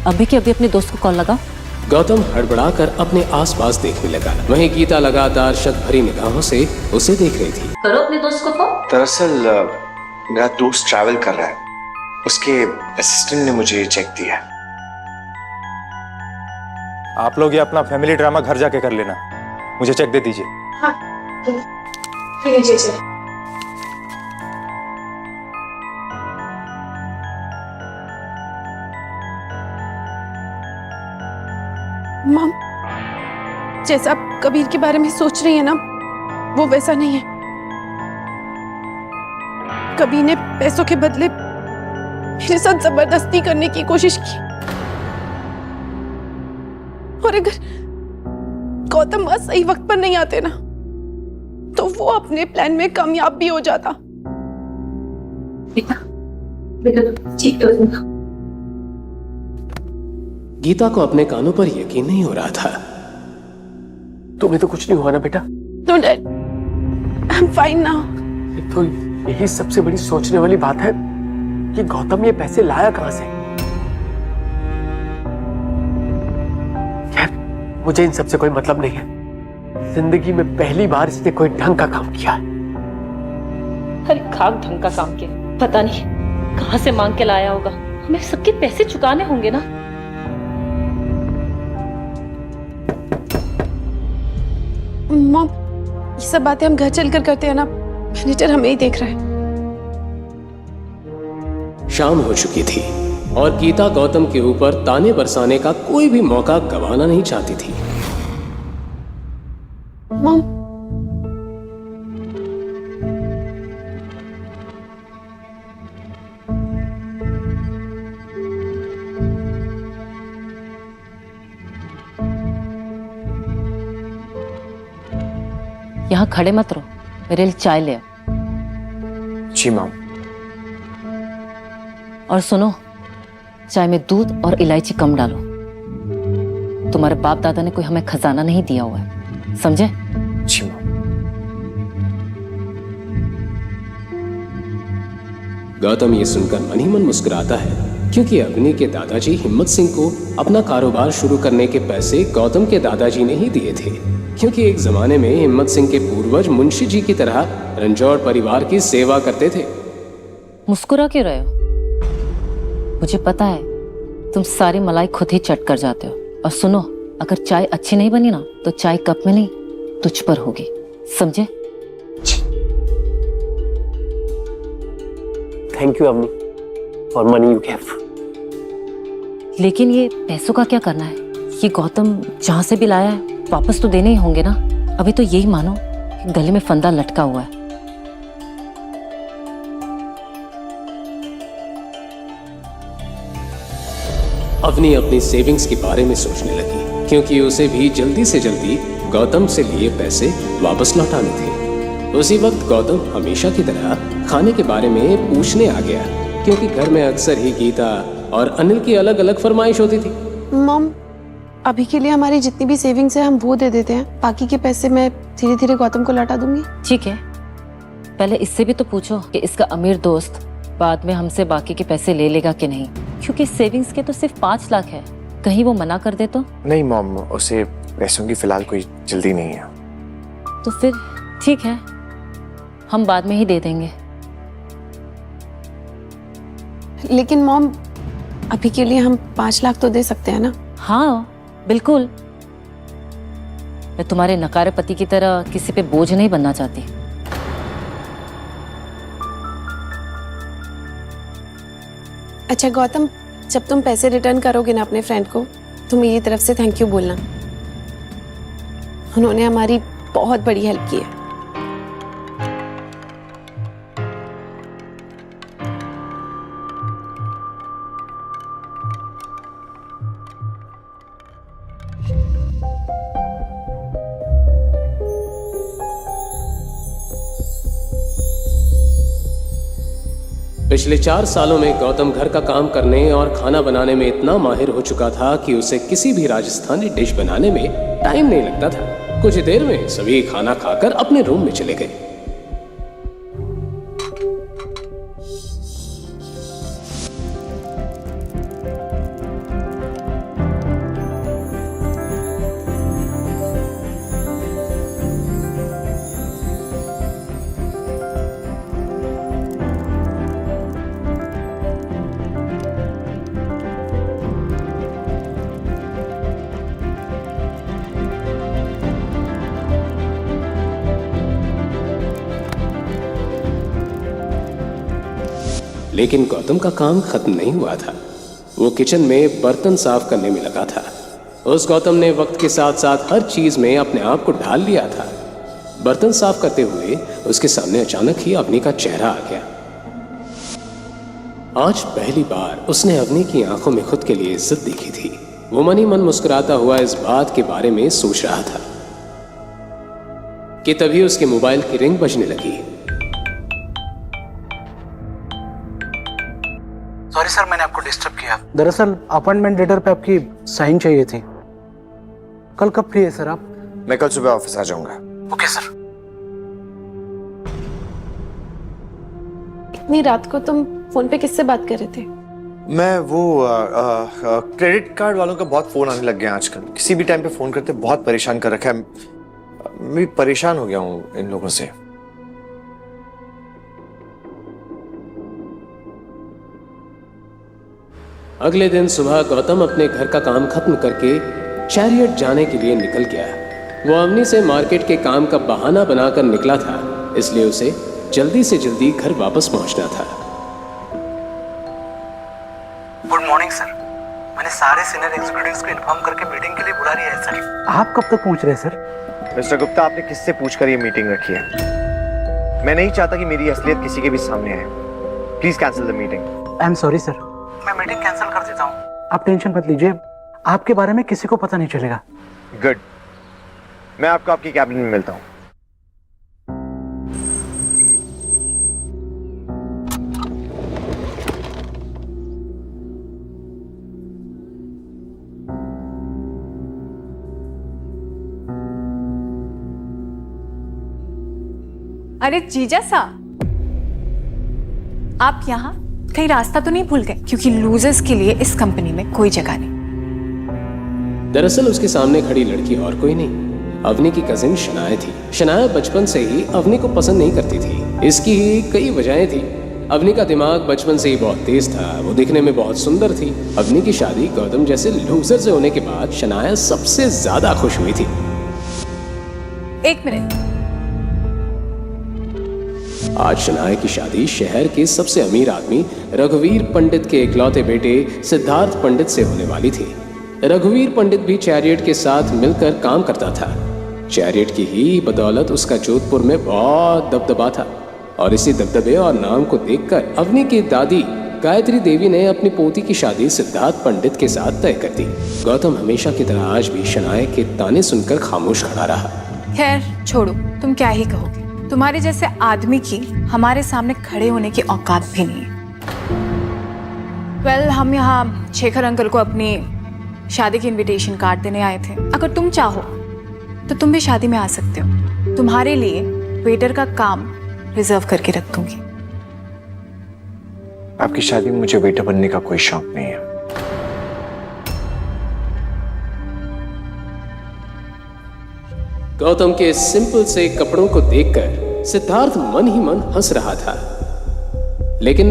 अभी के अभी अपने दोस्त को कॉल लगाओ। गौतम हड़बड़ाकर अपने आसपास देखने लगा। वहीं गीता लगातार शक भरी निगाहों से उसे देख रही थी। करो अपने दोस्त को कॉल। दरअसल मेरा दोस्त ट्रैवल कर रहा है, उसके असिस्टेंट ने मुझे चेक दिया। आप लोग ये अपना फैमिली ड्रामा घर जाके कर लेना, मुझे चेक दे दीजिए। हाँ, मॉम, जैसा आप कबीर के बारे में सोच रही है ना, वो वैसा नहीं है। कबीर ने पैसों के बदले मेरे साथ जबरदस्ती करने की कोशिश की, और अगर गौतम बस सही वक्त पर नहीं आते ना, तो वो अपने प्लान में कामयाब भी हो जाता। ठीक तो है। गीता को अपने कानों पर यकीन नहीं हो रहा था। तुम्हें तो कुछ नहीं हुआ ना बेटा? No, Dad. I'm fine now. तो यही सबसे बड़ी सोचने वाली बात है कि गौतम ये पैसे लाया कहां से। खैर, मुझे इन सबसे कोई मतलब नहीं है। जिंदगी में पहली बार इसने कोई ढंग का काम किया है। अरे खाक ढंग का काम किया, पता नहीं कहां से मांग के लाया होगा। हमें सबके पैसे चुकाने होंगे ना। मॉम, ये सब बातें हम घर चलकर करते हैं ना, मैनेजर हमें ही देख रहा है। शाम हो चुकी थी और गीता गौतम के ऊपर ताने बरसाने का कोई भी मौका गंवाना नहीं चाहती थी। मॉम, यहाँ खड़े मत रहो, मेरे लिए चाय ले आओ। जी मैम। और सुनो, चाय में दूध और इलायची कम डालो। तुम्हारे बाप दादा ने कोई हमें खजाना नहीं दिया हुआ है, समझे? गौतम ये सुनकर मन ही मन मुस्कुराता है, क्योंकि अग्नि के दादाजी हिम्मत सिंह को अपना कारोबार शुरू करने के पैसे गौतम के दादाजी ने ही दिए थे, क्योंकि एक जमाने में हिम्मत सिंह के पूर्वज मुंशी जी की तरह रंजौर परिवार की सेवा करते थे। मुस्कुरा क्यों रहे हो? मुझे पता है तुम सारी मलाई खुद ही चट कर जाते हो। और सुनो, अगर चाय अच्छी नहीं बनी ना तो चाय कप में नहीं तुझ पर होगी, समझे? थैंक यू अम्मी फॉर मनी यू गिव। लेकिन ये पैसों का क्या करना है? ये गौतम जहां से भी लाया है वापस तो देने ही होंगे ना। अभी तो यही मानो कि गले में फंदा लटका हुआ है। अवनी अपनी सेविंग्स के बारे में सोचने लगी, क्योंकि उसे भी जल्दी से जल्दी गौतम से लिए पैसे वापस लौटाने थे। उसी वक्त गौतम हमेशा की तरह खाने के बारे में पूछने आ गया, क्योंकि घर में अक्सर ही गीता और अनिल की अलग अलग फरमाइश होती थी। मॉम, अभी के लिए हमारी जितनी भी सेविंग्स है हम वो दे देते हैं, बाकी के पैसे मैं धीरे धीरे गौतम को लौटा दूंगी। ठीक है, पहले इससे भी तो पूछो कि इसका अमीर दोस्त बाद में हमसे बाकी के पैसे ले लेगा कि नहीं, क्योंकि सेविंग्स के तो सिर्फ 5 लाख है। कहीं वो मना कर दे तो? नहीं मॉम, उसे पैसों की फिलहाल कोई जल्दी नहीं है। तो फिर ठीक है, हम बाद में ही दे देंगे। लेकिन मॉम, अभी के लिए हम 5 लाख तो दे सकते हैं ना? हाँ बिल्कुल। मैं तुम्हारे नकारे पति की तरह किसी पे बोझ नहीं बनना चाहती। अच्छा गौतम, जब तुम पैसे रिटर्न करोगे ना अपने फ्रेंड को, तो मेरी तरफ से थैंक यू बोलना। उन्होंने हमारी बहुत बड़ी हेल्प की है। पिछले 4 सालों में गौतम घर का काम करने और खाना बनाने में इतना माहिर हो चुका था कि उसे किसी भी राजस्थानी डिश बनाने में टाइम नहीं लगता था। कुछ देर में सभी खाना खाकर अपने रूम में चले गए। लेकिन गौतम का काम खत्म नहीं हुआ था। वो किचन में बर्तन साफ करने में लगा था। उस गौतम ने वक्त के साथ साथ हर चीज में अपने आप को ढाल लिया था। बर्तन साफ करते हुए उसके सामने अचानक ही अवनी का चेहरा आ गया। आज पहली बार उसने अवनी की आंखों में खुद के लिए इज्जत देखी थी। वो मन ही मन मुस्कुराता हुआ इस बात के बारे में सोच रहा था कि तभी उसके मोबाइल की रिंग बजने लगी। सॉरी सर, मैंने आपको डिस्टर्ब किया। दरअसल अपॉइंटमेंट लेटर पे आपकी साइन चाहिए थी। कल कब फ्री है सर आप? मैं कल सुबह ऑफिस आ जाऊंगा। Okay sir. इतनी रात को तुम फोन पे किससे बात कर रहे थे? मैं वो क्रेडिट कार्ड वालों का बहुत फोन आने लग गया आजकल। किसी भी टाइम पे फोन करते बहुत परेशान कर रखा है। मैं भी परेशान हो गया हूँ इन लोगों से। अगले दिन सुबह गौतम अपने घर का काम खत्म करके चैरियट जाने के लिए निकल गया। वो अवनी से मार्केट के काम का बहाना बनाकर निकला था, इसलिए उसे जल्दी से जल्दी घर वापस पहुंचना था। Good morning sir. मैंने सारे सीनियर एग्जीक्यूटिव्स को इन्फॉर्म करके मीटिंग के लिए बुला लिया है सर। आप कब तक पहुंच रहे हैं सर? मिस्टर गुप्ता, आपने किससे पूछकर ये मीटिंग रखी है? मैं नहीं चाहता कि मेरी असलियत किसी के भी सामने आए। Please cancel the meeting. I am sorry sir, मैं मीटिंग कैंसिल कर देता हूँ। आप टेंशन मत लीजिए, आपके बारे में किसी को पता नहीं चलेगा। गुड, मैं आपको आपकी कैबिन में मिलता हूँ। अरे जीजा सा, आप यहाँ कहीं रास्ता तो नहीं भूल गए? क्योंकि लूजर्स के लिए इस कंपनी में कोई जगह नहीं। दरअसल उसके सामने खड़ी लड़की और कोई नहीं, अवनी की कजिन शनाया थी। शनाया बचपन से ही अवनी को पसंद नहीं करती थी। इसकी कई वजहें थी। अवनी का दिमाग बचपन से ही बहुत तेज था, वो दिखने में बहुत सुंदर थी। अवनी की शादी गौतम जैसे लूजर से होने के बाद शनाया सबसे ज्यादा खुश हुई थी। एक मिनट, आज शनाया की शादी शहर के सबसे अमीर आदमी रघुवीर पंडित के इकलौते बेटे सिद्धार्थ पंडित से होने वाली थी। रघुवीर पंडित भी चैरियट के साथ मिलकर काम करता था। चैरियट की ही बदौलत उसका जोधपुर में बहुत दबदबा था, और इसी दबदबे और नाम को देखकर अवनी की दादी गायत्री देवी ने अपनी पोती की शादी सिद्धार्थ पंडित के साथ तय कर दी। गौतम हमेशा की तरह आज भी शनाया के ताने सुनकर खामोश खड़ा रहा। खैर छोड़ो, तुम क्या ही कहोगे। तुम्हारे जैसे आदमी की हमारे सामने खड़े होने की औकात भी नहीं है। वेल, हम यहाँ शेखर अंकल को अपनी शादी की इनविटेशन कार्ड देने आए थे। अगर तुम चाहो तो तुम भी शादी में आ सकते हो। तुम्हारे लिए वेटर का काम रिजर्व करके रख दूंगी। आपकी शादी में मुझे वेटर बनने का कोई शौक नहीं है। गौतम के सिंपल से कपड़ों को देखकर सिद्धार्थ मन ही मन हंस रहा था, लेकिन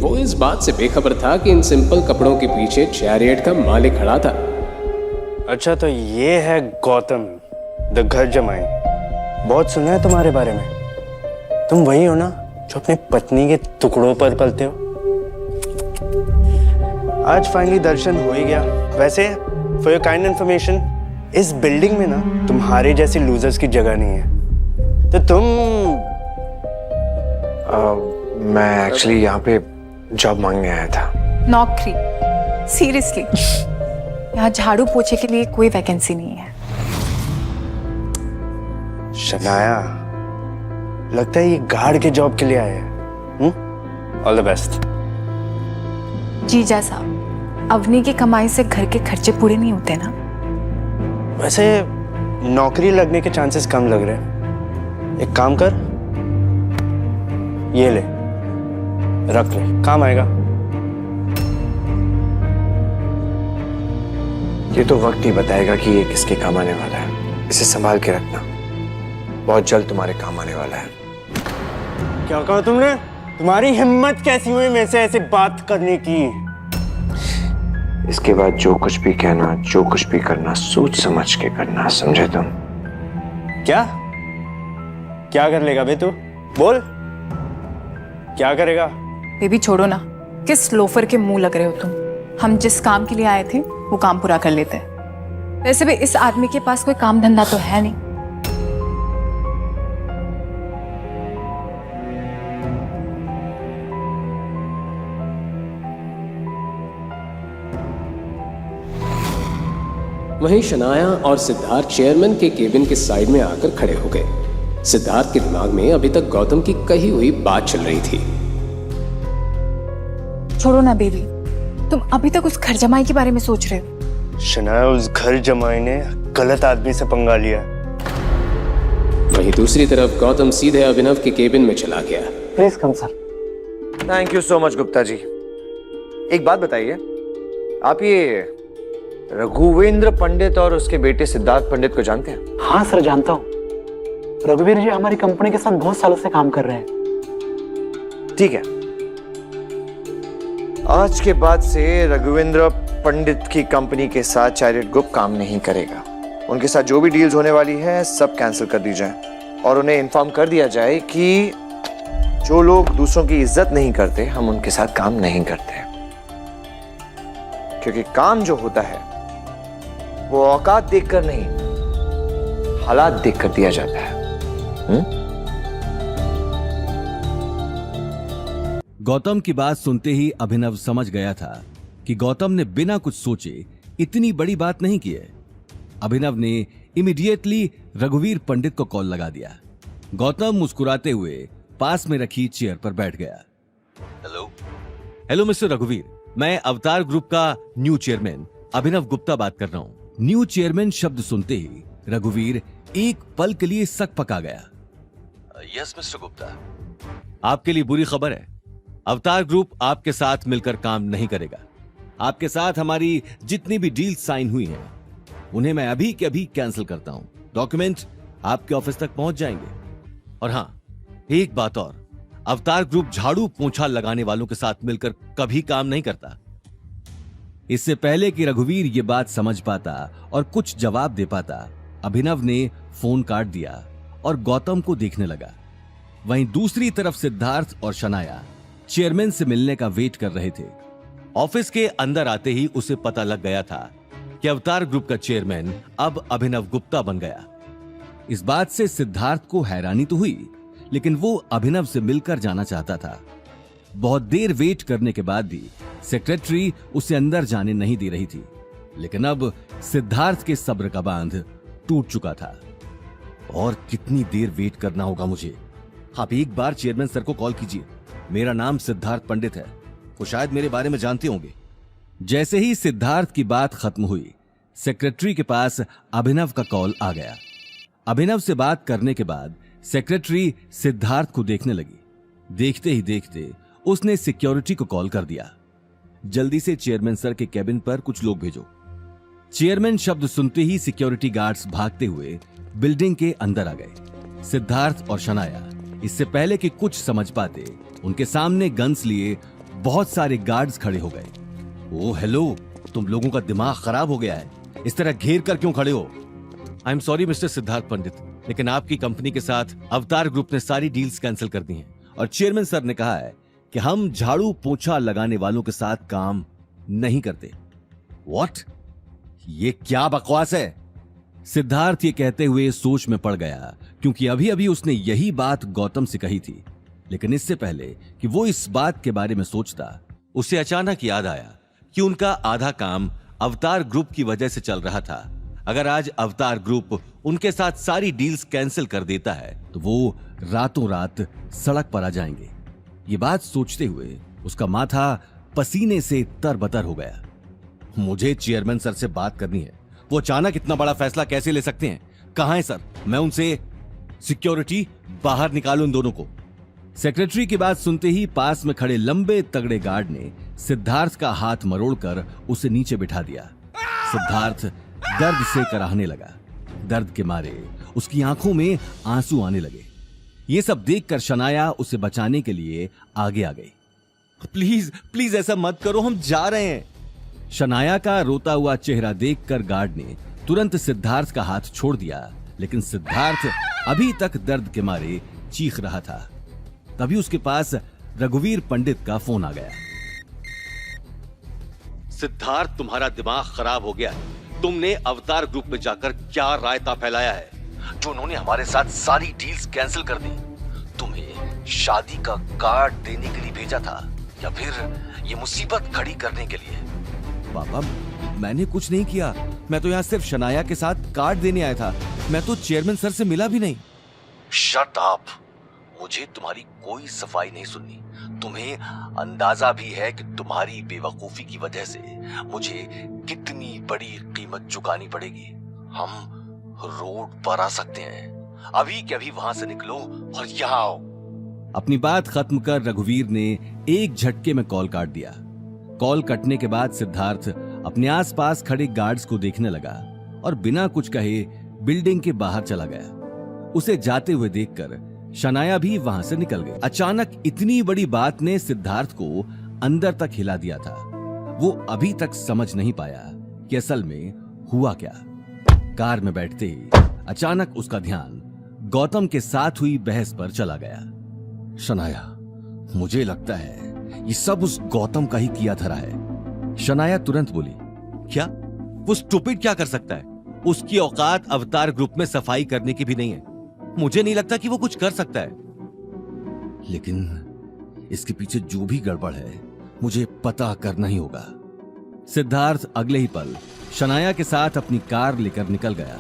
वो इस बात से बेखबर था कि इन सिंपल कपड़ों के पीछे चैरियट का मालिक खड़ा था। अच्छा, तो ये है गौतम द घर जमाई। बहुत सुना है तुम्हारे बारे में। तुम वही हो ना जो अपनी पत्नी के टुकड़ों पर पलते हो। आज फाइनली दर्शन हो ही गया। वैसे फॉर योर काइंड इन्फॉर्मेशन, इस बिल्डिंग में ना तुम्हारे जैसे लूजर्स की जगह नहीं है। तो तुम मैं एक्चुअली यहाँ पे जॉब मांगने आया था। नौकरी? सीरियसली? यहाँ झाड़ू पोछे के लिए कोई वैकेंसी नहीं है। शनाया, लगता है ये गार्ड के जॉब के लिए आए हैं। All the best. जीजा साहब, अवनी की कमाई से घर के खर्चे पूरे नहीं होते ना। वैसे नौकरी लगने के चांसेस कम लग रहे हैं। एक काम कर, ये ले, रख ले, काम आएगा। ये तो वक्त ही बताएगा कि ये किसके काम आने वाला है। इसे संभाल के रखना, बहुत जल्द तुम्हारे काम आने वाला है। क्या कहा तुमने? तुम्हारी हिम्मत कैसी हुई मेरे से ऐसे बात करने की? इसके बाद जो कुछ भी कहना, जो कुछ भी करना, सोच समझ के करना, समझे तुम? क्या क्या कर लेगा बे तू? बोल, क्या करेगा? बेबी छोड़ो ना, किस लोफर के मुंह लग रहे हो तुम। हम जिस काम के लिए आए थे वो काम पूरा कर लेते हैं। वैसे भी इस आदमी के पास कोई काम धंधा तो है नहीं। वहीं शनाया और सिद्धार्थ चेयरमैन के केबिन के साइड में आकर खड़े हो गए। सिद्धार्थ के दिमाग में अभी तक गौतम की कही हुई बात चल रही थी। छोड़ो ना बेबी, तुम अभी तक उस घर जमाई के बारे में सोच रहे हो। शनाया, उस घर जमाई ने गलत आदमी से पंगा लिया। वहीं दूसरी तरफ गौतम सीधे अभिनव के केबिन में चला गया। Please come sir. Thank you so much Gupta ji. एक बात बताइए, आप ये रघुवेंद्र पंडित और उसके बेटे सिद्धार्थ पंडित को जानते हैं? हाँ सर, जानता हूँ। रघुवीर जी हमारी कंपनी के साथ बहुत सालों से काम कर रहे हैं। ठीक है, आज के बाद से रघुवेंद्र पंडित की कंपनी के साथ चैरियट ग्रुप काम नहीं करेगा। उनके साथ जो भी डील्स होने वाली है सब कैंसिल कर दी जाए, और उन्हें इन्फॉर्म कर दिया जाए कि जो लोग दूसरों की इज्जत नहीं करते, हम उनके साथ काम नहीं करते। क्योंकि काम जो होता है वो औकात देखकर नहीं, हालात देखकर दिया जाता है। गौतम की बात सुनते ही अभिनव समझ गया था कि गौतम ने बिना कुछ सोचे इतनी बड़ी बात नहीं की है। अभिनव ने इमीडिएटली रघुवीर पंडित को कॉल लगा दिया। गौतम मुस्कुराते हुए पास में रखी चेयर पर बैठ गया। हेलो मिस्टर रघुवीर, मैं अवतार ग्रुप का न्यू चेयरमैन अभिनव गुप्ता बात कर रहा हूँ। न्यू चेयरमैन शब्द सुनते ही रघुवीर एक पल के लिए सक पका गया। Yes mister Gupta. आपके लिए बुरी खबर है, अवतार ग्रुप आपके साथ मिलकर काम नहीं करेगा। आपके साथ हमारी जितनी भी डील साइन हुई हैं, उन्हें मैं अभी के अभी कैंसिल करता हूं। डॉक्यूमेंट आपके ऑफिस तक पहुंच जाएंगे। और हां, एक बात और, अवतार ग्रुप झाड़ू पोंछा लगाने वालों के साथ मिलकर कभी काम नहीं करता। इससे पहले कि रघुवीर ये बात समझ पाता और कुछ जवाब दे पाता, अभिनव ने फोन काट दिया और गौतम को देखने लगा। वहीं दूसरी तरफ सिद्धार्थ और शनाया चेयरमैन से मिलने का वेट कर रहे थे। ऑफिस के अंदर आते ही उसे पता लग गया था कि अवतार ग्रुप का चेयरमैन अब अभिनव गुप्ता बन गया। इस बात से सिद्धार्थ को हैरानी तो हुई, लेकिन वो अभिनव से मिलकर जाना चाहता था। बहुत देर वेट करने के बाद भी सेक्रेटरी उसे अंदर जाने नहीं दे रही थी, लेकिन अब सिद्धार्थ के सब्र का बांध टूट चुका था। और कितनी देर वेट करना होगा मुझे? आप एक बार चेयरमैन सर को कॉल कीजिए। मेरा नाम सिद्धार्थ पंडित है, वो शायद मेरे बारे में जानते होंगे। जैसे ही सिद्धार्थ की बात खत्म हुई, सेक्रेटरी के पास अभिनव का कॉल आ गया। अभिनव से बात करने के बाद सेक्रेटरी सिद्धार्थ को देखने लगी। देखते ही देखते उसने सिक्योरिटी को कॉल कर दिया, जल्दी से चेयरमैन सर के केबिन पर कुछ लोग भेजो। चेयरमैन शब्द सुनते ही सिक्योरिटी गार्ड्स भागते हुए बिल्डिंग के अंदर आ गए। सिद्धार्थ और शनाया इससे पहले कि कुछ समझ पाते, उनके सामने गन्स लिए बहुत सारे गार्ड्स खड़े हो गए। ओ हेलो, तुम लोगों का दिमाग खराब हो गया है, इस तरह घेर कर क्यों खड़े हो? I am sorry mister Siddharth Pandit, लेकिन आपकी कंपनी के साथ अवतार ग्रुप ने सारी डील्स कैंसिल कर दी हैं और चेयरमैन सर ने कहा है कि हम झाड़ू पोंछा लगाने वालों के साथ काम नहीं करते। व्हाट? ये क्या बकवास है? सिद्धार्थ ये कहते हुए सोच में पड़ गया, क्योंकि अभी अभी उसने यही बात गौतम से कही थी। लेकिन इससे पहले कि वो इस बात के बारे में सोचता, उसे अचानक याद आया कि उनका आधा काम अवतार ग्रुप की वजह से चल रहा था। अगर आज अवतार ग्रुप उनके साथ सारी डील्स कैंसिल कर देता है तो वो रातों रात सड़क पर आ जाएंगे। ये बात सोचते हुए उसका माथा पसीने से तरबतर हो गया। मुझे चेयरमैन सर से बात करनी है। वो अचानक इतना बड़ा फैसला कैसे ले सकते हैं? कहां है सर? मैं उनसे सिक्योरिटी बाहर निकालूं इन दोनों को। सेक्रेटरी की बात सुनते ही पास में खड़े लंबे तगड़े गार्ड ने सिद्धार्थ का हाथ मरोड़कर उसे नीचे बिठा दिया। सिद्धार्थ दर्द से कराहने लगा। दर्द के मारे उसकी आंखों में आंसू आने लगे। ये सब देखकर शनाया उसे बचाने के लिए आगे आ गई। प्लीज प्लीज ऐसा मत करो, हम जा रहे हैं। शनाया का रोता हुआ चेहरा देखकर गार्ड ने तुरंत सिद्धार्थ का हाथ छोड़ दिया, लेकिन सिद्धार्थ अभी तक दर्द के मारे चीख रहा था। तभी उसके पास रघुवीर पंडित का फोन आ गया। सिद्धार्थ, तुम्हारा दिमाग खराब हो गया। तुमने अवतार ग्रुप में जाकर क्या रायता फैलाया है, जो उन्होंने हमारे साथ सारी डील्स कैंसिल कर दी। तुम्हें शादी का कार्ड देने के लिए भेजा था या फिर ये मुसीबत खड़ी करने के लिए? पापा, मैंने कुछ नहीं किया। मैं तो यहाँ सिर्फ शनाया के साथ कार्ड देने आया था। मैं तो चेयरमैन सर से मिला भी नहीं। Shut up! मुझे तुम्हारी कोई सफाई नहीं सुननी। तुम्हें अंदाजा भी है कि तुम्हारी बेवकूफी की वजह से मुझे कितनी बड़ी कीमत चुकानी पड़ेगी। हम रोड पर आ सकते हैं। अभी के अभी वहां से निकलो और यहाँ आओ। अपनी बात खत्म कर रघुवीर ने एक झटके में कॉल काट दिया। कॉल कटने के बाद सिद्धार्थ अपने आसपास खड़े गार्ड्स को देखने लगा और बिना कुछ कहे बिल्डिंग के बाहर चला गया। उसे जाते हुए देखकर शनाया भी वहां से निकल गई। अचानक इतनी बड़ी बात ने सिद्धार्थ को अंदर तक हिला दिया था। वो अभी तक समझ नहीं पाया कि असल में हुआ क्या। कार में बैठते ही अचानक उसका ध्यान गौतम के साथ हुई बहस पर चला गया। शनाया, मुझे लगता है ये सब उस गौतम का ही किया धरा है। शनाया तुरंत बोली, क्या? वो स्टूपिड क्या कर सकता है? उसकी औकात अवतार ग्रुप में सफाई करने की भी नहीं है। मुझे नहीं लगता कि वो कुछ कर सकता है। लेकिन इसके पीछे जो भी गड़बड़ है, मुझे पता करना ही होगा। सिद्धार्थ अगले ही पल शनाया के साथ अपनी कार लेकर निकल गया,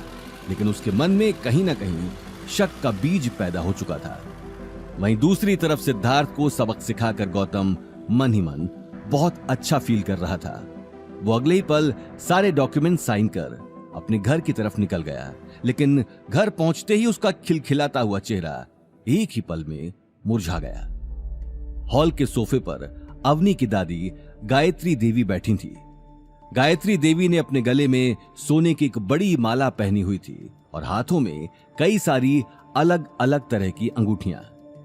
लेकिन उसके मन में कहीं ना कहीं शक का बीज पैदा हो चुका था। वहीं दूसरी तरफ सिद्धार्थ को सबक सिखाकर गौतम मन ही मन बहुत अच्छा फील कर रहा था। वो अगले ही पल सारे डॉक्यूमेंट साइन कर अपने घर की तरफ निकल गया, लेकिन घर पहुंचते ही उसका खिलखिलाता हुआ चेहरा एक ही पल में मुरझा गया। हॉल के सोफे पर अवनी की दादी गायत्री देवी बैठी थी। गायत्री देवी ने अपने गले में सोने की एक बड़ी माला पहनी हुई थी और हाथों में कई सारी अलग अलग तरह की अंगूठियां।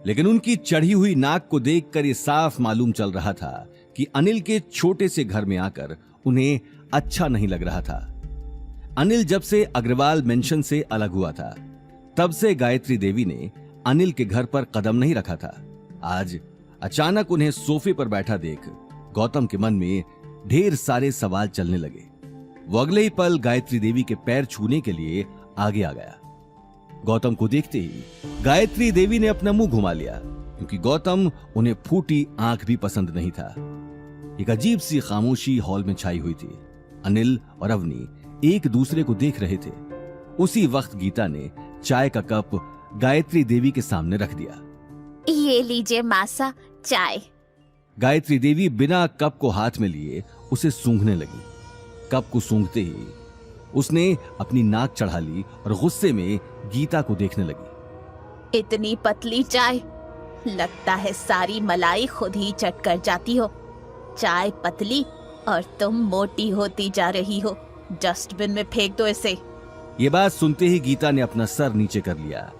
लेकिन उनकी चढ़ी हुई नाक को देखकर ये साफ मालूम चल रहा था कि अनिल के छोटे से घर में आकर उन्हें अच्छा नहीं लग रहा था। अनिल जब से अग्रवाल मेंशन से अलग हुआ था तब से गायत्री देवी ने अनिल के घर पर कदम नहीं रखा था। आज अचानक उन्हें सोफे पर बैठा देख गौतम के मन में ढेर सारे सवाल चलने लगे। वो अगले ही पल गायत्री देवी के पैर छूने के लिए आगे आ गया। गौतम को देखते ही गायत्री देवी ने अपना मुंह घुमा लिया, क्योंकि गौतम उन्हें फूटी आंख भी पसंद नहीं था। एक अजीब सी खामोशी हॉल में छाई हुई थी। अनिल और अवनी एक दूसरे को देख रहे थे। उसी वक्त गीता ने चाय का कप गायत्री देवी के सामने रख दिया। ये लीजिए मासा चाय। गायत्री देवी बिना कप को हाथ में लिए उसे सूंघने लगी। कप को सूंघते ही उसने अपनी नाक चढ़ा ली और गुस्से में गीता को देखने लगी। इतनी पतली चाय, लगता है सारी मलाई खुद ही चट कर जाती हो। चाय पतली और तुम मोटी होती जा रही हो। डस्टबिन में फेंक दो इसे। ये बात सुनते ही गीता ने अपना सर नीचे कर लिया।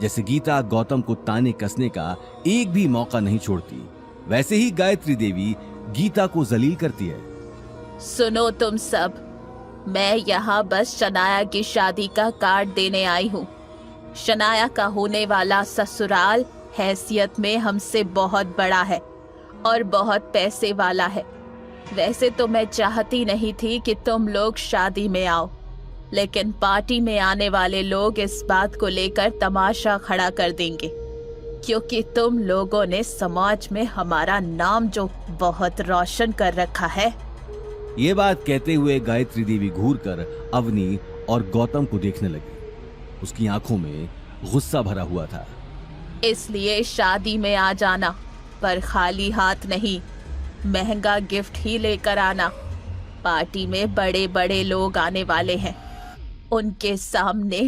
जैसे गीता गौतम को ताने कसने का एक भी मौका नहीं छोड़ती, वैसे ही गायत्री देवी गीता को जलील करती है। सुनो तुम सब, मैं यहाँ बस शनाया की शादी का कार्ड देने आई हूँ। शनाया का होने वाला ससुराल हैसियत में हमसे बहुत बड़ा है और बहुत पैसे वाला है। वैसे तो मैं चाहती नहीं थी कि तुम लोग शादी में आओ, लेकिन पार्टी में आने वाले लोग इस बात को लेकर तमाशा खड़ा कर देंगे, क्योंकि तुम लोगों ने समाज में हमारा नाम जो बहुत रोशन कर रखा है। ये बात कहते हुए गायत्री देवी घूरकर अवनी और गौतम को देखने लगी। उसकी आंखों में गुस्सा भरा हुआ था। इसलिए शादी में आ जाना, पर खाली हाथ नहीं, महंगा गिफ्ट ही लेकर आना। पार्टी में बड़े बड़े लोग आने वाले हैं, उनके सामने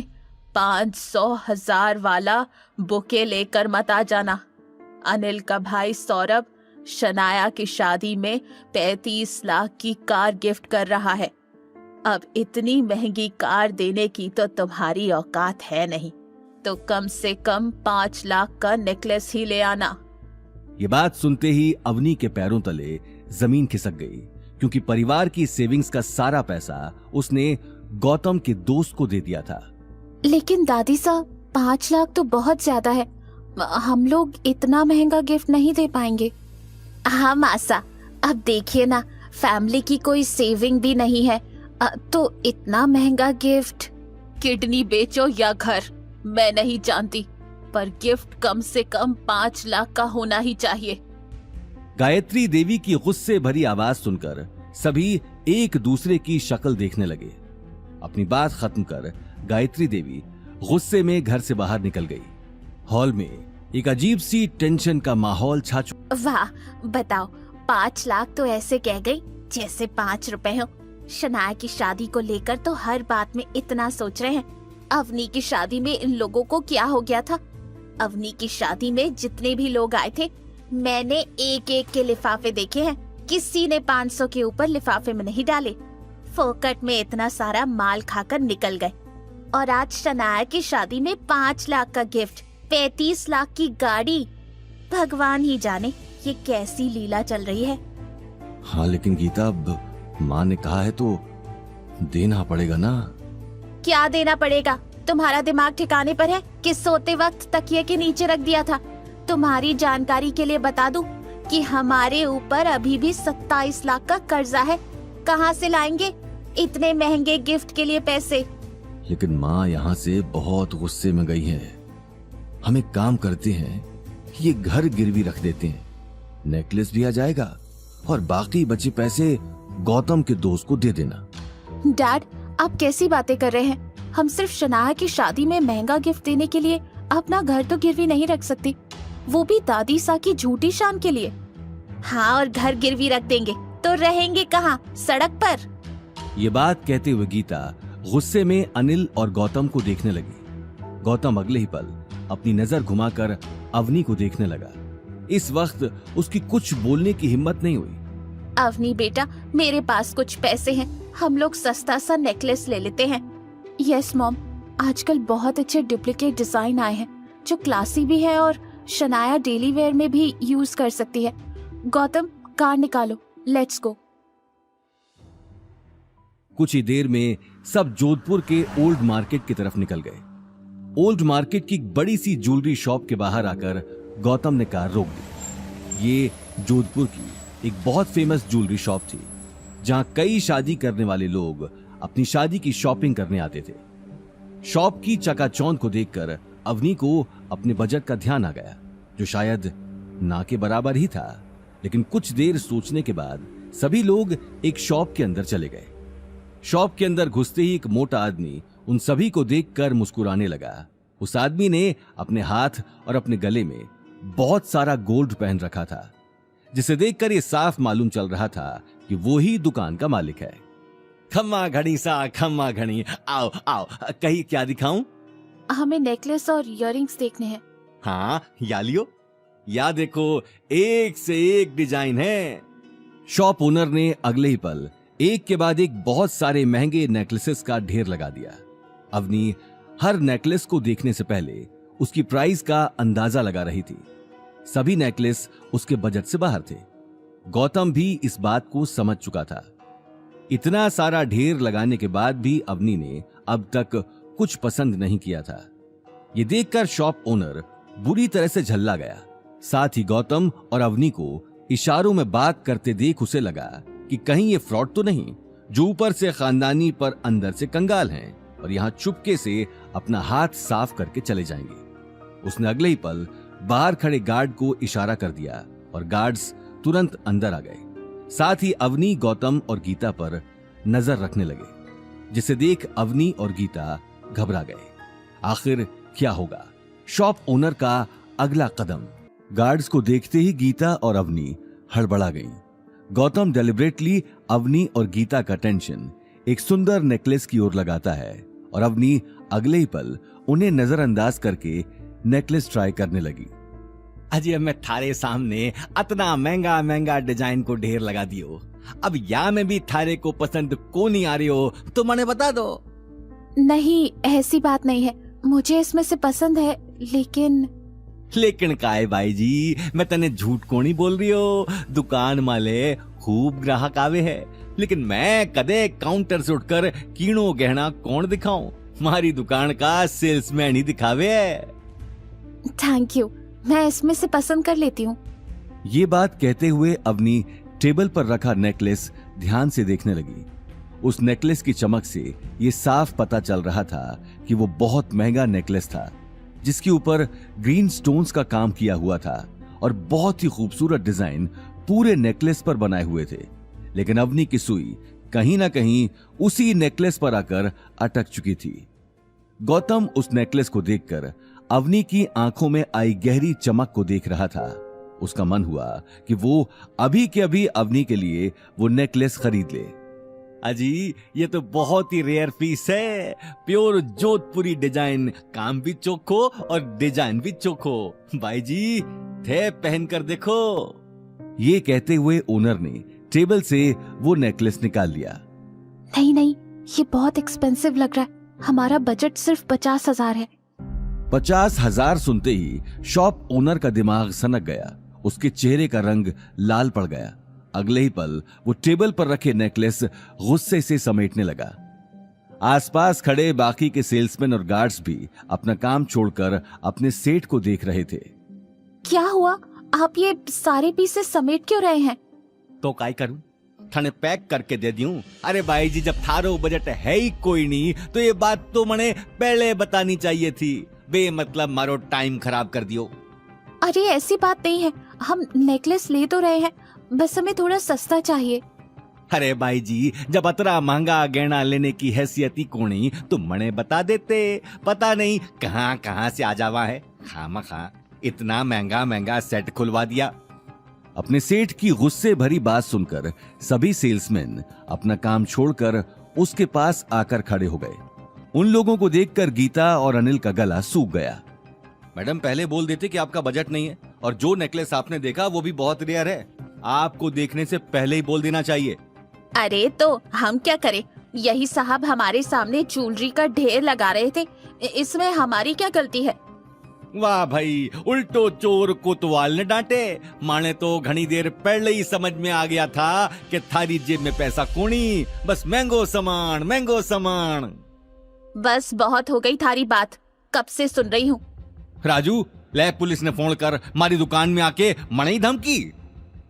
500,000 वाला बुके लेकर मत आ जाना। अनिल का भाई सौरभ शनाया की शादी में 35 लाख की कार गिफ्ट कर रहा है। अब इतनी महंगी कार देने की तो तुम्हारी औकात है नहीं, तो कम से कम 5 लाख का नेकलेस ही ले आना। ये बात सुनते ही अवनी के पैरों तले जमीन खिसक गई, क्योंकि परिवार की सेविंग्स का सारा पैसा उसने गौतम के दोस्त को दे दिया था। लेकिन दादी साहब, 5 लाख तो बहुत ज्यादा है। हम लोग इतना महंगा गिफ्ट नहीं दे पाएंगे। हाँ मासा, अब देखिए ना, फैमिली की कोई सेविंग भी नहीं है, तो इतना महंगा गिफ्ट। किडनी बेचो या घर, मैं नहीं जानती, पर गिफ्ट कम से कम 5 लाख का होना ही चाहिए। गायत्री देवी की गुस्से भरी आवाज सुनकर सभी एक दूसरे की शक्ल देखने लगे। अपनी बात खत्म कर गायत्री देवी गुस्से में घर से बाहर निकल गई। हॉल में एक अजीब सी टेंशन का माहौल छा चुका। वाह, बताओ, 5 लाख तो ऐसे कह गई जैसे 5 रुपए हो। शनाया की शादी को लेकर तो हर बात में इतना सोच रहे हैं। अवनी की शादी में इन लोगों को क्या हो गया था? अवनी की शादी में जितने भी लोग आए थे, मैंने एक एक के लिफाफे देखे हैं। किसी ने 500 के ऊपर लिफाफे में नहीं डाले। फोकट में इतना सारा माल खाकर निकल गए। और आज शनाया की शादी में 5 लाख का गिफ्ट, 35 लाख की गाड़ी। भगवान ही जाने ये कैसी लीला चल रही है। हाँ, लेकिन गीता, अब माँ ने कहा है तो देना पड़ेगा ना। क्या देना पड़ेगा? तुम्हारा दिमाग ठिकाने पर है कि सोते वक्त तकिए के नीचे रख दिया था? तुम्हारी जानकारी के लिए बता दूं कि हमारे ऊपर अभी भी 27 लाख का कर्जा है। कहाँ से लाएंगे इतने महंगे गिफ्ट के लिए पैसे? लेकिन माँ यहाँ से बहुत गुस्से में गई है। हम एक काम करते हैं, ये घर गिरवी रख देते हैं, नेकलेस भी आ जाएगा और बाकी बचे पैसे गौतम के दोस्त को दे देना। डैड, आप कैसी बातें कर रहे हैं? हम सिर्फ शनाया की शादी में महंगा गिफ्ट देने के लिए अपना घर तो गिरवी नहीं रख सकती, वो भी दादी सा की झूठी शान के लिए। हाँ, और घर गिरवी रख देंगे तो रहेंगे कहाँ? सड़क पर। ये बात कहते हुए गीता गुस्से में अनिल और गौतम को देखने लगी। गौतम अगले ही पल अपनी नजर घुमाकर अवनी को देखने लगा। इस वक्त उसकी कुछ बोलने की हिम्मत नहीं हुई। अवनी बेटा, मेरे पास कुछ पैसे हैं, हम लोग सस्ता सा नेकलेस ले लेते हैं। यस मॉम, आजकल बहुत अच्छे डुप्लीकेट डिजाइन आए हैं जो क्लासी भी है और शनाया डेली वेयर में भी यूज कर सकती है। गौतम, कार निकालो, लेट्स गो। कुछ ही देर में सब जोधपुर के ओल्ड मार्केट की तरफ निकल गए। ओल्ड मार्केट की एक बड़ी सी ज्वेलरी शॉप के बाहर आकर गौतम ने कार रोक दी। ये जोधपुर की एक बहुत फेमस ज्वेलरी शॉप थी जहां कई शादी करने वाले लोग अपनी शादी की शॉपिंग करने आते थे। शॉप की चकाचौंध को देखकर अवनी को अपने बजट का ध्यान आ गया, जो शायद ना के बराबर ही था। लेकिन कुछ देर सोचने के बाद सभी लोग एक शॉप के अंदर चले गए। शॉप के अंदर घुसते ही एक मोटा आदमी उन सभी को देखकर मुस्कुराने लगा। उस आदमी ने अपने हाथ और अपने गले में बहुत सारा गोल्ड पहन रखा था, जिसे देखकर ये साफ मालूम चल रहा था कि वो ही दुकान का मालिक है। खम्मा घड़ी सा खम्मा घड़ी, आओ आओ, कहीं क्या दिखाऊं? हमें नेकलेस और इयररिंग्स देखने हैं। हाँ, या लियो, या देखो, एक से एक डिजाइन है। शॉप ओनर ने अगले ही पल एक के बाद एक बहुत सारे महंगे नेकलेसेस का ढेर लगा दिया। अवनी हर नेकलेस को देखने से पहले उसकी प्राइस का अंदाजा लगा रही थी। सभी नेकलेस उसके बजट से बाहर थे। गौतम भी इस बात को समझ चुका था। इतना सारा ढेर लगाने के बाद भी अवनी ने अब तक कुछ पसंद नहीं किया था। ये देखकर शॉप ओनर बुरी तरह से झल्ला गया। साथ ही गौतम और अवनी को इशारों में बात करते देख उसे लगा कि कहीं ये फ्रॉड तो नहीं, जो ऊपर से खानदानी पर अंदर से कंगाल हैं और यहाँ चुपके से अपना हाथ साफ करके चले जाएंगे। उसने अगले ही पल बाहर खड़े गार्ड को इशारा कर दिया और गार्ड्स तुरंत अंदर आ गए। साथ ही अवनी, गौतम और गीता पर नजर रखने लगे, जिसे देख अवनी और गीता घबरा गए। आखिर क्या होगा? शॉप ओनर का अगला कदम। गार्ड्स को देखते ही गीता और अवनी हड़बड़ा गईं। गौतम डेलिब्रेटली अवनी और गीता का टेंशन एक सुंदर नेकलेस की ओर लगाता है और अवनी अगले ही पल उन्हें नजरअंदाज करके नेकलेस ट्राई करने लगी। अजय, मैं थारे सामने इतना महंगा महंगा डिजाइन को ढेर लगा दियो, अब या में भी थारे को पसंद को नहीं आ रही हो तो मने बता दो। नहीं, ऐसी बात नहीं है, मुझे इसमें से पसंद है, लेकिन का है भाई जी, मैं तने झूठ को नहीं बोल रही हो। दुकान माले खूब ग्राहक आवे है, लेकिन मैं कदे काउंटर से उठकर कीणो गहना कौन दिखाऊं? हमारी दुकान का सेल्समैन ही दिखावे है। थैंक यू, मैं इसमें से पसंद कर लेती हूँ। ये बात कहते हुए अवनी टेबल पर रखा नेकलेस ध्यान से देखने लगी। उस नेकलेस की चमक से ये साफ पता चल रहा था कि वो बहुत महंगा नेकलेस था, जिसके ऊपर ग्रीन स्टोन्स का काम किया हुआ था और बहुत ही खूबसूरत डिजाइन पूरे नेकलेस पर बनाए हुए थे। लेकिन अवनी की सुई कहीं ना कहीं उसी नेकलेस पर आकर अटक चुकी थी। गौतम उस नेकलेस को देखकर अवनी की आंखों में आई गहरी चमक को देख रहा था। उसका मन हुआ कि वो अभी के अभी अवनी के लिए वो नेकलेस खरीद ले। अजी, ये तो बहुत ही रेयर पीस है, प्योर जोधपुरी डिजाइन, काम भी चोखो और डिजाइन भी चोखो। भाई जी, थे पहन कर देखो। ये कहते हुए ओनर ने टेबल से वो नेकलेस निकाल लिया। नहीं नहीं, ये बहुत एक्सपेंसिव लग रहा है, हमारा बजट सिर्फ 50,000 है। 50,000 सुनते ही शॉप ओनर का दिमाग सनक गया। उसके चेहरे का रंग लाल पड़ गया। अगले ही पल वो टेबल पर रखे नेकलेस गुस्से से समेटने लगा। आसपास खड़े बाकी के सेल्समैन और गार्ड्स भी अपना काम छोड़कर अपने सेठ को देख रहे थे। क्या हुआ? आप ये सारे पीसेस समेट क्यों रहे हैं? तो काय करूं, थाने पैक करके दे दूं। अरे भाई जी, जब थारो बजट है ही कोई नहीं तो ये बात तो मने पहले बतानी चाहिए थी। बेमतलब मारो टाइम खराब कर दियो। अरे ऐसी बात नहीं है, हम नेकलेस ले तो रहे हैं, बस हमें थोड़ा सस्ता चाहिए। अरे भाई जी, जब अतरा महंगा गहना लेने की हैसियत ही कोनी तो मने बता देते। पता नहीं कहां कहां से आ जावा है, खामखा इतना महंगा महंगा सेट खुलवा दिया। अपने सेठ की गुस्से भरी बात सुनकर सभी सेल्समैन अपना काम छोड़कर उसके पास आकर खड़े हो गए। उन लोगों को देखकर गीता और अनिल का गला सूख गया। मैडम पहले बोल देते कि आपका बजट नहीं है, और जो नेकलेस आपने देखा वो भी बहुत रेयर है। आपको देखने से पहले ही बोल देना चाहिए। अरे तो हम क्या करें, यही साहब हमारे सामने ज्वेलरी का ढेर लगा रहे थे, इसमें हमारी क्या गलती है। वाह भाई, उल्टो चोर कोतवाल ने डांटे। माने तो घनी देर पहले ही समझ में आ गया था कि थारी जेब में पैसा कोनी, बस महंगो सामान। बस बहुत हो गई थारी बात, कब से सुन रही हूँ। राजू, ले पुलिस ने फोन कर हमारी दुकान में आके मनाई धमकी।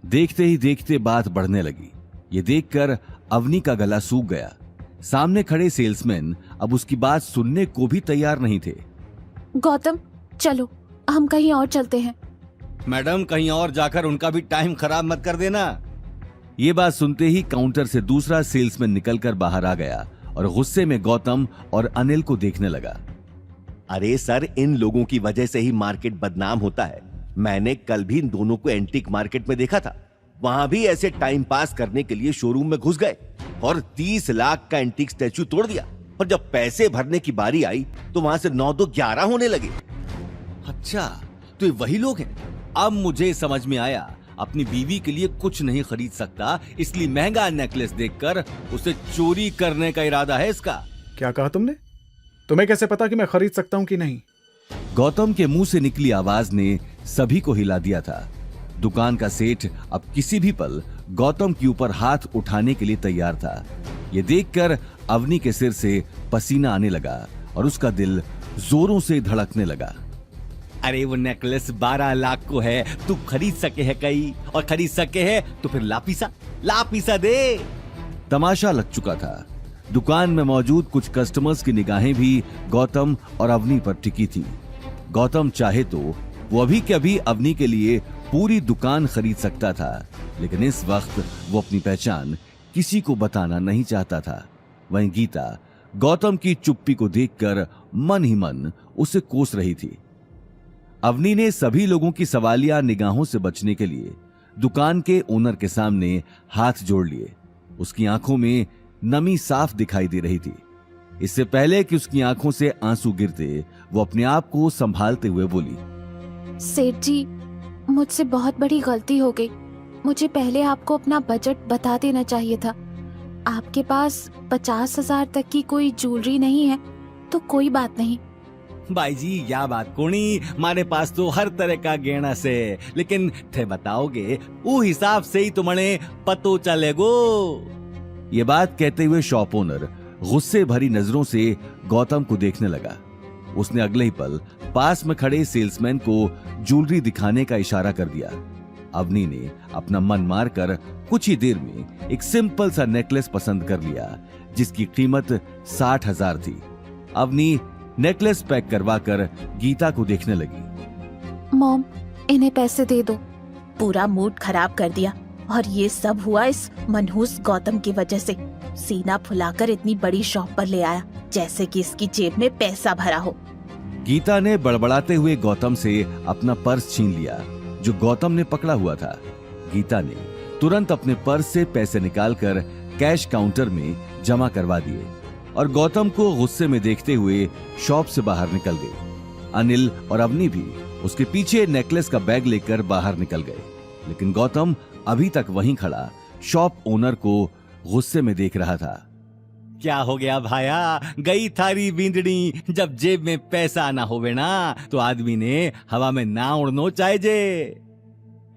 देखते ही देखते बात बढ़ने लगी। ये देखकर अवनी का गला सूख गया। सामने खड़े सेल्समैन अब उसकी बात सुनने को भी तैयार नहीं थे। गौतम चलो हम कहीं और चलते हैं। मैडम कहीं और जाकर उनका भी टाइम खराब मत कर देना। ये बात सुनते ही काउंटर से दूसरा सेल्समैन निकलकर बाहर आ गया और गुस्से में गौतम और अनिल को देखने लगा। अरे सर, इन लोगों की वजह से ही मार्केट बदनाम होता है। मैंने कल भी इन दोनों को एंटीक मार्केट में देखा था। वहां भी ऐसे टाइम पास करने के लिए शोरूम में घुस गए और 30 लाख का एंटीक स्टैच्यू तोड़ दिया, और जब पैसे भरने की बारी आई तो वहां से 9 2 11 होने लगे। अच्छा, तो ये वही लोग हैं। अब मुझे समझ में आया, अपनी बीवी के लिए कुछ नहीं खरीद सकता, इसलिए महंगा नेकलेस देखकर उसे चोरी करने का इरादा है इसका। क्या कहा तुमने? तुम्हें कैसे पता कि मैं खरीद सकता हूँ कि नहीं? गौतम के मुंह से निकली आवाज ने सभी को हिला दिया था। दुकान का सेठ अब किसी भी पल गौतम के ऊपर हाथ उठाने के लिए तैयार था। ये देखकर अवनी के सिर से पसीना आने लगा और उसका दिल जोरों से धड़कने लगा। अरे वो नेकलेस 12 लाख को है, तू खरीद सके है कई, और खरीद सके है तो फिर लापीसा दे। तमाशा लग चुका था। दुकान में मौजूद कुछ कस्टमर्स की निगाहें भी गौतम और अवनी पर टिकी थी। गौतम चाहे तो वो अभी के अभी अवनी के लिए पूरी दुकान खरीद सकता था, लेकिन इस वक्त वो अपनी पहचान किसी को बताना नहीं चाहता था। वहीं गीता गौतम की चुप्पी को देखकर मन ही मन उसे कोस रही थी। अवनी ने सभी लोगों की सवालिया निगाहों से बचने के लिए दुकान के ओनर के सामने हाथ जोड़ लिए। उसकी आंखों में नमी साफ दिखाई दे रही थी। इससे पहले कि उसकी आंखों से आंसू गिरते, वो अपने आप को संभालते हुए बोली, सेठ जी, मुझसे बहुत बड़ी गलती हो गई। मुझे पहले आपको अपना बजट बता देना चाहिए था। आपके पास 50,000 तक की कोई ज्वेलरी नहीं है तो कोई बात नहीं। भाई जी, या बात कोनी, हमारे पास तो हर तरह का गहना से, लेकिन थे बताओगे वो हिसाब से ही तुम्हें पतो चलेगो। ये बात कहते हुए शॉप ओनर गुस्से भरी नजरों से गौतम को देखने लगा। उसने अगले ही पल पास में खड़े सेल्समैन को ज्वेलरी दिखाने का इशारा कर दिया। अवनी ने अपना मन मारकर कुछ ही देर में एक सिंपल सा नेकलेस पसंद कर लिया, जिसकी कीमत 60,000 थी। अवनी नेकलेस पैक करवाकर गीता को देखने लगी। मॉम, इन्हें पैसे दे दो। पूरा मूड खराब कर दिया, और ये सब हुआ इस मनहूस गौतम की वजह से। सीना फुलाकर इतनी बड़ी शॉप पर ले आया जैसे कि इसकी जेब में पैसा भरा हो। गीता ने बड़बड़ाते हुए गौतम से अपना पर्स छीन लिया जो गौतम ने पकड़ा हुआ था। गीता ने तुरंत अपने पर्स से पैसे निकालकर कैश काउंटर में जमा करवा दिए और गौतम को गुस्से में देखते हुए शॉप से बाहर निकल गई। अनिल और अवनी भी उसके पीछे नेकलेस का बैग लेकर बाहर निकल गए, लेकिन गौतम अभी तक वहीं खड़ा शॉप ओनर को गुस्से में देख रहा था। क्या हो गया भाया, गई थारी बींदड़ी, जब जेब में पैसा ना होवे ना तो आदमी ने हवा में ना उड़नो चाहिए।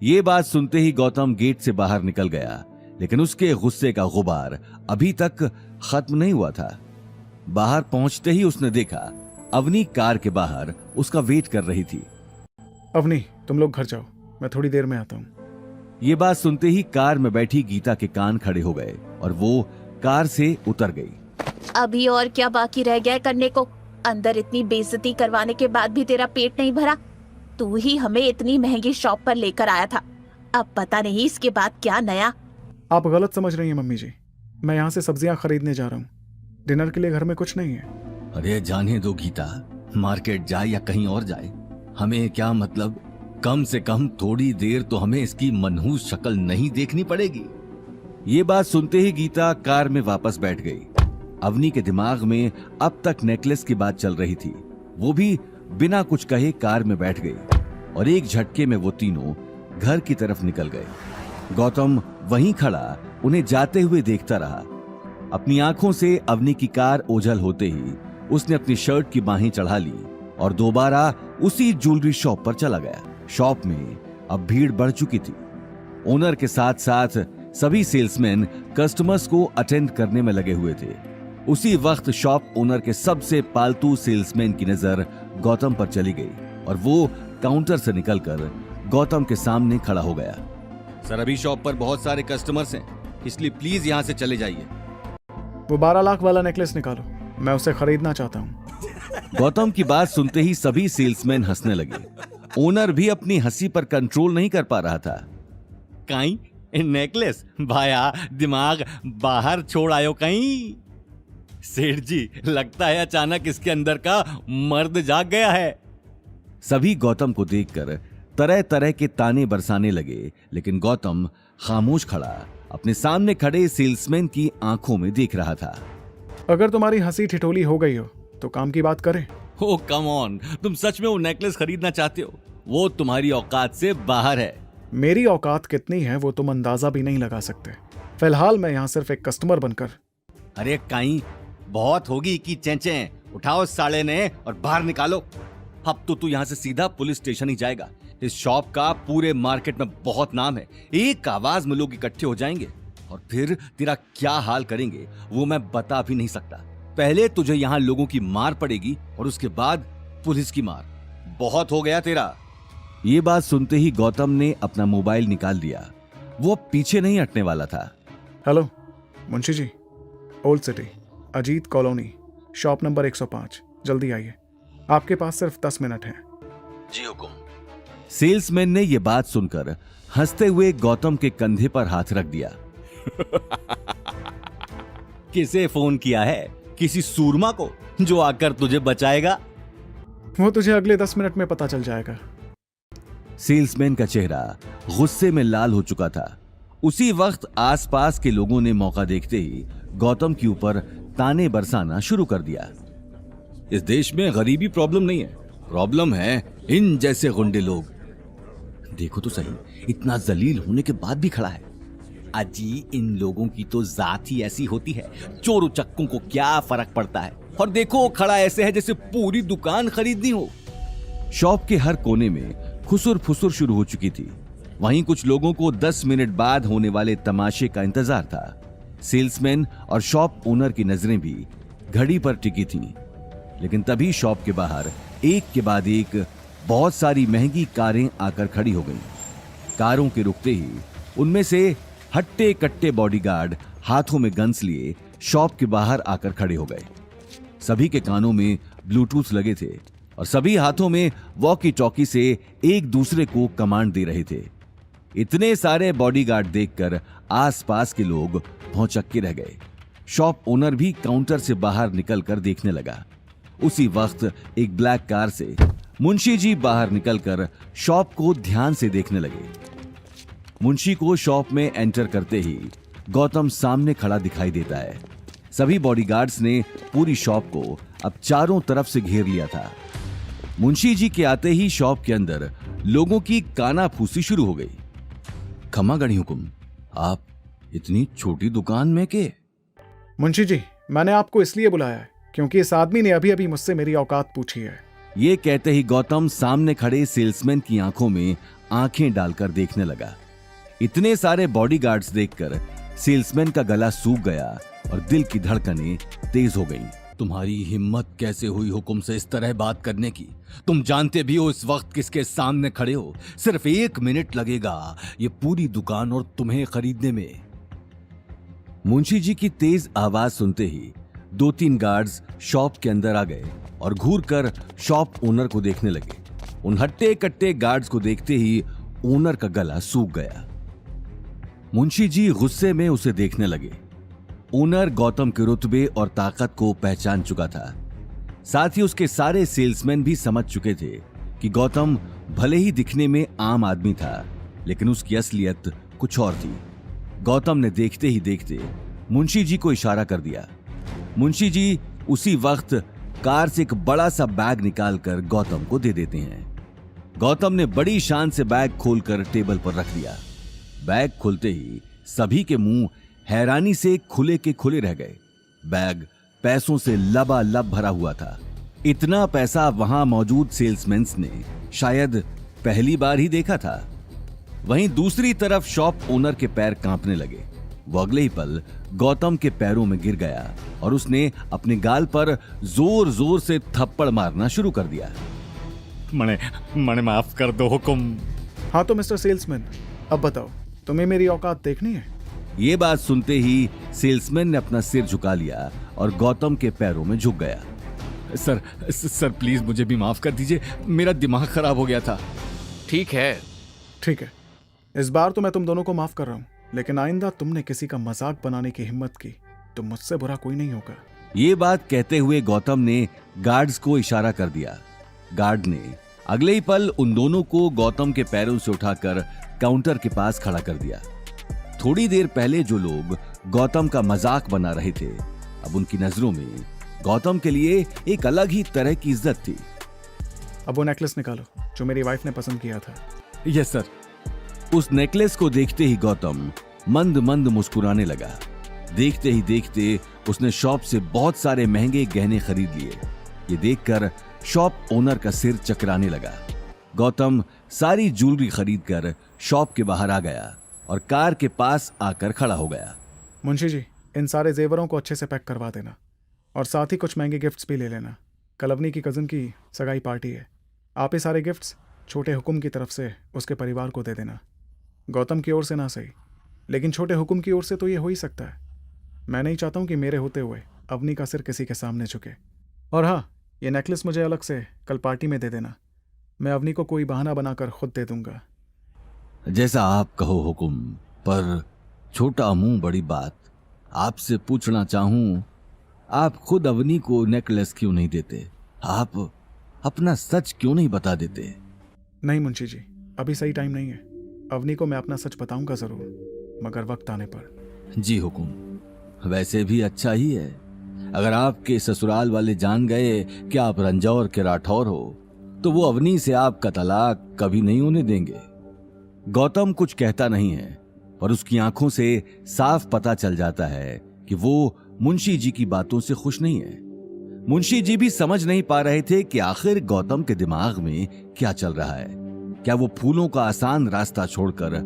ये बात सुनते ही गौतम गेट से बाहर निकल गया, लेकिन उसके गुस्से का गुबार अभी तक खत्म नहीं हुआ था। बाहर पहुंचते ही उसने देखा अवनी कार के बाहर उसका वेट कर रही थी। अवनी, तुम लोग घर जाओ, मैं थोड़ी देर में आता हूँ। ये बात सुनते ही कार में बैठी गीता के कान खड़े हो गए और वो कार से उतर गई। अभी और क्या बाकी रह गया करने को? अंदर इतनी बेइज्जती करवाने के बाद भी तेरा पेट नहीं भरा? तू ही हमें इतनी महंगी शॉप पर लेकर आया था, अब पता नहीं इसके बाद क्या नया। आप गलत समझ रही हैं मम्मी जी, मैं यहाँ से सब्जियाँ खरीदने जा रहा हूँ। डिनर के लिए घर में कुछ नहीं है। अरे जाने दो गीता, मार्केट जाए या कहीं और जाए, हमें क्या मतलब, कम से कम थोड़ी देर तो हमें इसकी मनहूस शक्ल नहीं देखनी पड़ेगी। ये बात सुनते ही गीता कार में वापस बैठ गई। अवनी के दिमाग में अब तक नेकलेस की बात चल रही थी, वो भी बिना कुछ कहे कार में बैठ गई और एक झटके में वो तीनों घर की तरफ निकल गए। गौतम वहीं खड़ा उन्हें जाते हुए देखता रहा। अपनी आंखों से अवनी की कार ओझल होते ही उसने अपनी शर्ट की बाहें चढ़ा ली और दोबारा उसी ज्वेलरी शॉप पर चला गया। शॉप में अब भीड़ बढ़ चुकी थी। ओनर के साथ साथ सभी सेल्समैन कस्टमर्स को अटेंड करने में लगे हुए थे। उसी वक्त शॉप ओनर के सबसे पालतू सेल्समैन की नजर गौतम पर चली गई और वो काउंटर से निकलकर गौतम के सामने खड़ा हो गया। सर, अभी शॉप पर बहुत सारे कस्टमर्स हैं, इसलिए प्लीज यहाँ से चले जाइए। वो 12 लाख वाला नेकलेस निकालो, मैं उसे खरीदना चाहता हूँ। गौतम की बात सुनते ही सभी सेल्समैन हंसने लगे। ओनर भी अपनी हंसी पर कंट्रोल नहीं कर पा रहा था। काई नेकलेस भाया, दिमाग बाहर छोड़ आयो कहीं। सेठ जी, लगता है अचानक इसके अंदर का मर्द जाग गया है। सभी गौतम को देखकर तरह तरह के ताने बरसाने लगे, लेकिन गौतम खामोश खड़ा अपने सामने खड़े सेल्समैन की आंखों में देख रहा था। अगर तुम्हारी हंसी ठिठोली हो गई हो तो काम की बात करें। ओ कम ऑन, तुम सच में वो नेकलेस खरीदना चाहते हो? वो तुम्हारी औकात से बाहर है। मेरी औकात कितनी है वो तुम अंदाजा भी नहीं लगा सकते। फिलहाल मैं यहाँ सिर्फ एक कस्टमर बनकर। अरे काई, बहुत होगी कि चेंचे। उठाओ साले ने और बाहर निकालो। अब तो तू यहाँ से सीधा पुलिस स्टेशन ही जाएगा। इस शॉप का पूरे मार्केट में बहुत नाम है। एक आवाज में लोग इकट्ठे हो जाएंगे और फिर तेरा क्या हाल करेंगे वो मैं बता भी नहीं सकता। पहले तुझे यहाँ लोगों की मार पड़ेगी और उसके बाद पुलिस की मार। बहुत हो गया तेरा। ये बात सुनते ही गौतम ने अपना मोबाइल निकाल लिया। वो पीछे नहीं हटने वाला था। Hello Munshi ji, old city, Ajit colony, shop number 105, जल्दी आइए, आपके पास सिर्फ 10 मिनट हैं। जी हुकुम। सेल्समैन ने यह बात सुनकर हंसते हुए गौतम के कंधे पर हाथ रख दिया। किसे फोन किया है? किसी सूरमा को जो आकर तुझे बचाएगा? वो तुझे अगले 10 मिनट में पता चल जाएगा। सेल्समैन का चेहरा गुस्से में लाल हो चुका था। उसी वक्त आसपास के लोगों ने मौका देखते ही गौतम के ऊपर ताने बरसाना शुरू कर दिया। इस देश में गरीबी प्रॉब्लम नहीं है, प्रॉब्लम है इन जैसे गुंडे लोग। देखो तो सही, इतना जलील होने के बाद भी खड़ा है। अजी, इन लोगों की तो जात ही ऐसी होती है, चोर उचक्कों को क्या फर्क पड़ता है। और देखो, खड़ा ऐसे है जैसे पूरी दुकान खरीदनी हो। शॉप के हर कोने में खुसुर फुसुर शुरू हो चुकी थी। वहीं कुछ लोगों को 10 मिनट बाद होने वाले तमाशे का इंतजार था। सेल्समैन और शॉप ओनर की नजरें भी घड़ी पर टिकी थीं। लेकिन तभी शॉप के बाहर एक के बाद एक बहुत सारी महंगी कारें आकर खड़ी हो गईं। कारों के रुकते ही उनमें से हट्टे कट्टे बॉडीगार्ड हाथों में गन्स लिए शॉप के बाहर आकर खड़े हो गए। सभी के कानों में ब्लूटूथ लगे थे और सभी हाथों में वॉकी टॉकी से एक दूसरे को कमांड दे रहे थे। इतने सारे बॉडीगार्ड देखकर आसपास के लोग भौचक्के रह गए। शॉप ओनर भी काउंटर से बाहर निकलकर देखने लगा। उसी वक्त एक ब्लैक कार से मुंशी जी बाहर निकलकर शॉप को ध्यान से देखने लगे। मुंशी को शॉप में एंटर करते ही गौतम सामने खड़ा दिखाई देता है। सभी बॉडीगार्ड्स ने पूरी शॉप को अब चारों तरफ से घेर लिया था। मुंशी जी के आते ही शॉप के अंदर लोगों की कानाफूसी शुरू हो गई। खमा गणी हुकुम, आप इतनी छोटी दुकान में के? मुंशी जी, मैंने आपको इसलिए बुलाया है क्योंकि इस आदमी ने अभी अभी मुझसे मेरी औकात पूछी है। ये कहते ही गौतम सामने खड़े सेल्समैन की आंखों में आंखें डालकर देखने लगा। इतने सारे बॉडीगार्ड्स देखकर सेल्समैन का गला सूख गया और दिल की धड़कनें तेज हो गईं। तुम्हारी हिम्मत कैसे हुई हुकुम से इस तरह बात करने की? तुम जानते भी हो इस वक्त किसके सामने खड़े हो। सिर्फ 1 मिनट लगेगा ये पूरी दुकान और तुम्हें खरीदने में। मुंशी जी की तेज आवाज सुनते ही 2-3 गार्ड्स शॉप के अंदर आ गए और घूरकर शॉप ओनर को देखने लगे। उन हट्टे कट्टे गार्ड्स को देखते ही ओनर का गला सूख गया। मुंशी जी गुस्से में उसे देखने लगे। ओनर गौतम के रुतबे और ताकत को पहचान चुका था। साथ ही उसके सारे सेल्समैन भी समझ चुके थे कि गौतम भले ही दिखने में आम आदमी था, लेकिन उसकी असलियत कुछ और थी। गौतम ने देखते ही देखते मुंशी जी को इशारा कर दिया। मुंशी जी उसी वक्त कार से एक बड़ा सा बैग निकालकर गौतम को दे देते हैं। गौतम ने बड़ी शान से बैग खोलकर टेबल पर रख दिया। बैग खुलते ही सभी के मुंह हैरानी से खुले के खुले रह गए। बैग पैसों से लबालब भरा हुआ था। इतना पैसा वहां मौजूद सेल्समैन ने शायद पहली बार ही देखा था। वहीं दूसरी तरफ शॉप ओनर के पैर कांपने लगे। वो अगले ही पल गौतम के पैरों में गिर गया और उसने अपने गाल पर जोर जोर से थप्पड़ मारना शुरू कर दिया। मने माफ कर दो हुकुम। हाँ तो मिस्टर सेल्समैन, अब बताओ तुम्हें मेरी औकात देखनी है? ये बात सुनते ही सेल्समैन ने अपना सिर झुका लिया और गौतम के पैरों में झुक गया। सर प्लीज मुझे भी माफ कर दीजिए, मेरा दिमाग खराब हो गया था। ठीक है, इस बार तो मैं तुम दोनों को माफ कर रहा हूँ, लेकिन आइंदा तुमने किसी का मजाक बनाने की हिम्मत की तो मुझसे बुरा कोई नहीं होगा। ये बात कहते हुए गौतम ने गार्ड्स को इशारा कर दिया। गार्ड ने अगले ही पल उन दोनों को गौतम के पैरों से उठाकर काउंटर के पास खड़ा कर दिया। थोड़ी देर पहले जो लोग गौतम का मजाक बना रहे थे, अब उनकी नजरों में गौतम के लिए एक अलग ही तरह की इज्जत थी। अब वो नेकलेस निकालो जो मेरी वाइफ ने पसंद किया था। Yes sir. उस नेकलेस को देखते ही गौतम मंद मंद मुस्कुराने लगा। देखते ही देखते उसने शॉप से बहुत सारे महंगे गहने खरीद लिए। ये देखकर शॉप ओनर का सिर चकराने लगा। गौतम सारी ज्वेलरी खरीदकर शॉप के बाहर आ गया और कार के पास आकर खड़ा हो गया। मुंशी जी, इन सारे जेवरों को अच्छे से पैक करवा देना और साथ ही कुछ महंगे गिफ्ट्स भी ले लेना। कल अवनी की कज़न की सगाई पार्टी है। आप ये सारे गिफ्ट्स छोटे हुकुम की तरफ से उसके परिवार को दे देना। गौतम की ओर से ना सही, लेकिन छोटे हुकुम की ओर से तो ये हो ही सकता है। मैं नहीं चाहता हूँ कि मेरे होते हुए अवनी का सिर किसी के सामने झुके। और हाँ, ये नेकलेस मुझे अलग से कल पार्टी में दे देना। मैं अवनी को कोई बहाना बनाकर खुद दे दूंगा। जैसा आप कहो हुकुम, पर छोटा मुंह बड़ी बात। आपसे पूछना चाहूं, आप खुद अवनी को नेकलेस क्यों नहीं देते? आप अपना सच क्यों नहीं बता देते? नहीं मुंशी जी, अभी सही टाइम नहीं है। अवनी को मैं अपना सच बताऊंगा जरूर, मगर वक्त आने पर। जी हुकुम, वैसे भी अच्छा ही है। अगर आपके ससुराल वाले जान गए कि आप रंजौर के राठौर हो तो वो अवनी से आपका तलाक कभी नहीं होने देंगे। गौतम कुछ कहता नहीं है, पर उसकी आंखों से साफ पता चल जाता है कि वो मुंशी जी की बातों से खुश नहीं है। मुंशी जी भी समझ नहीं पा रहे थे कि आखिर गौतम के दिमाग में क्या चल रहा है। क्या वो फूलों का आसान रास्ता छोड़कर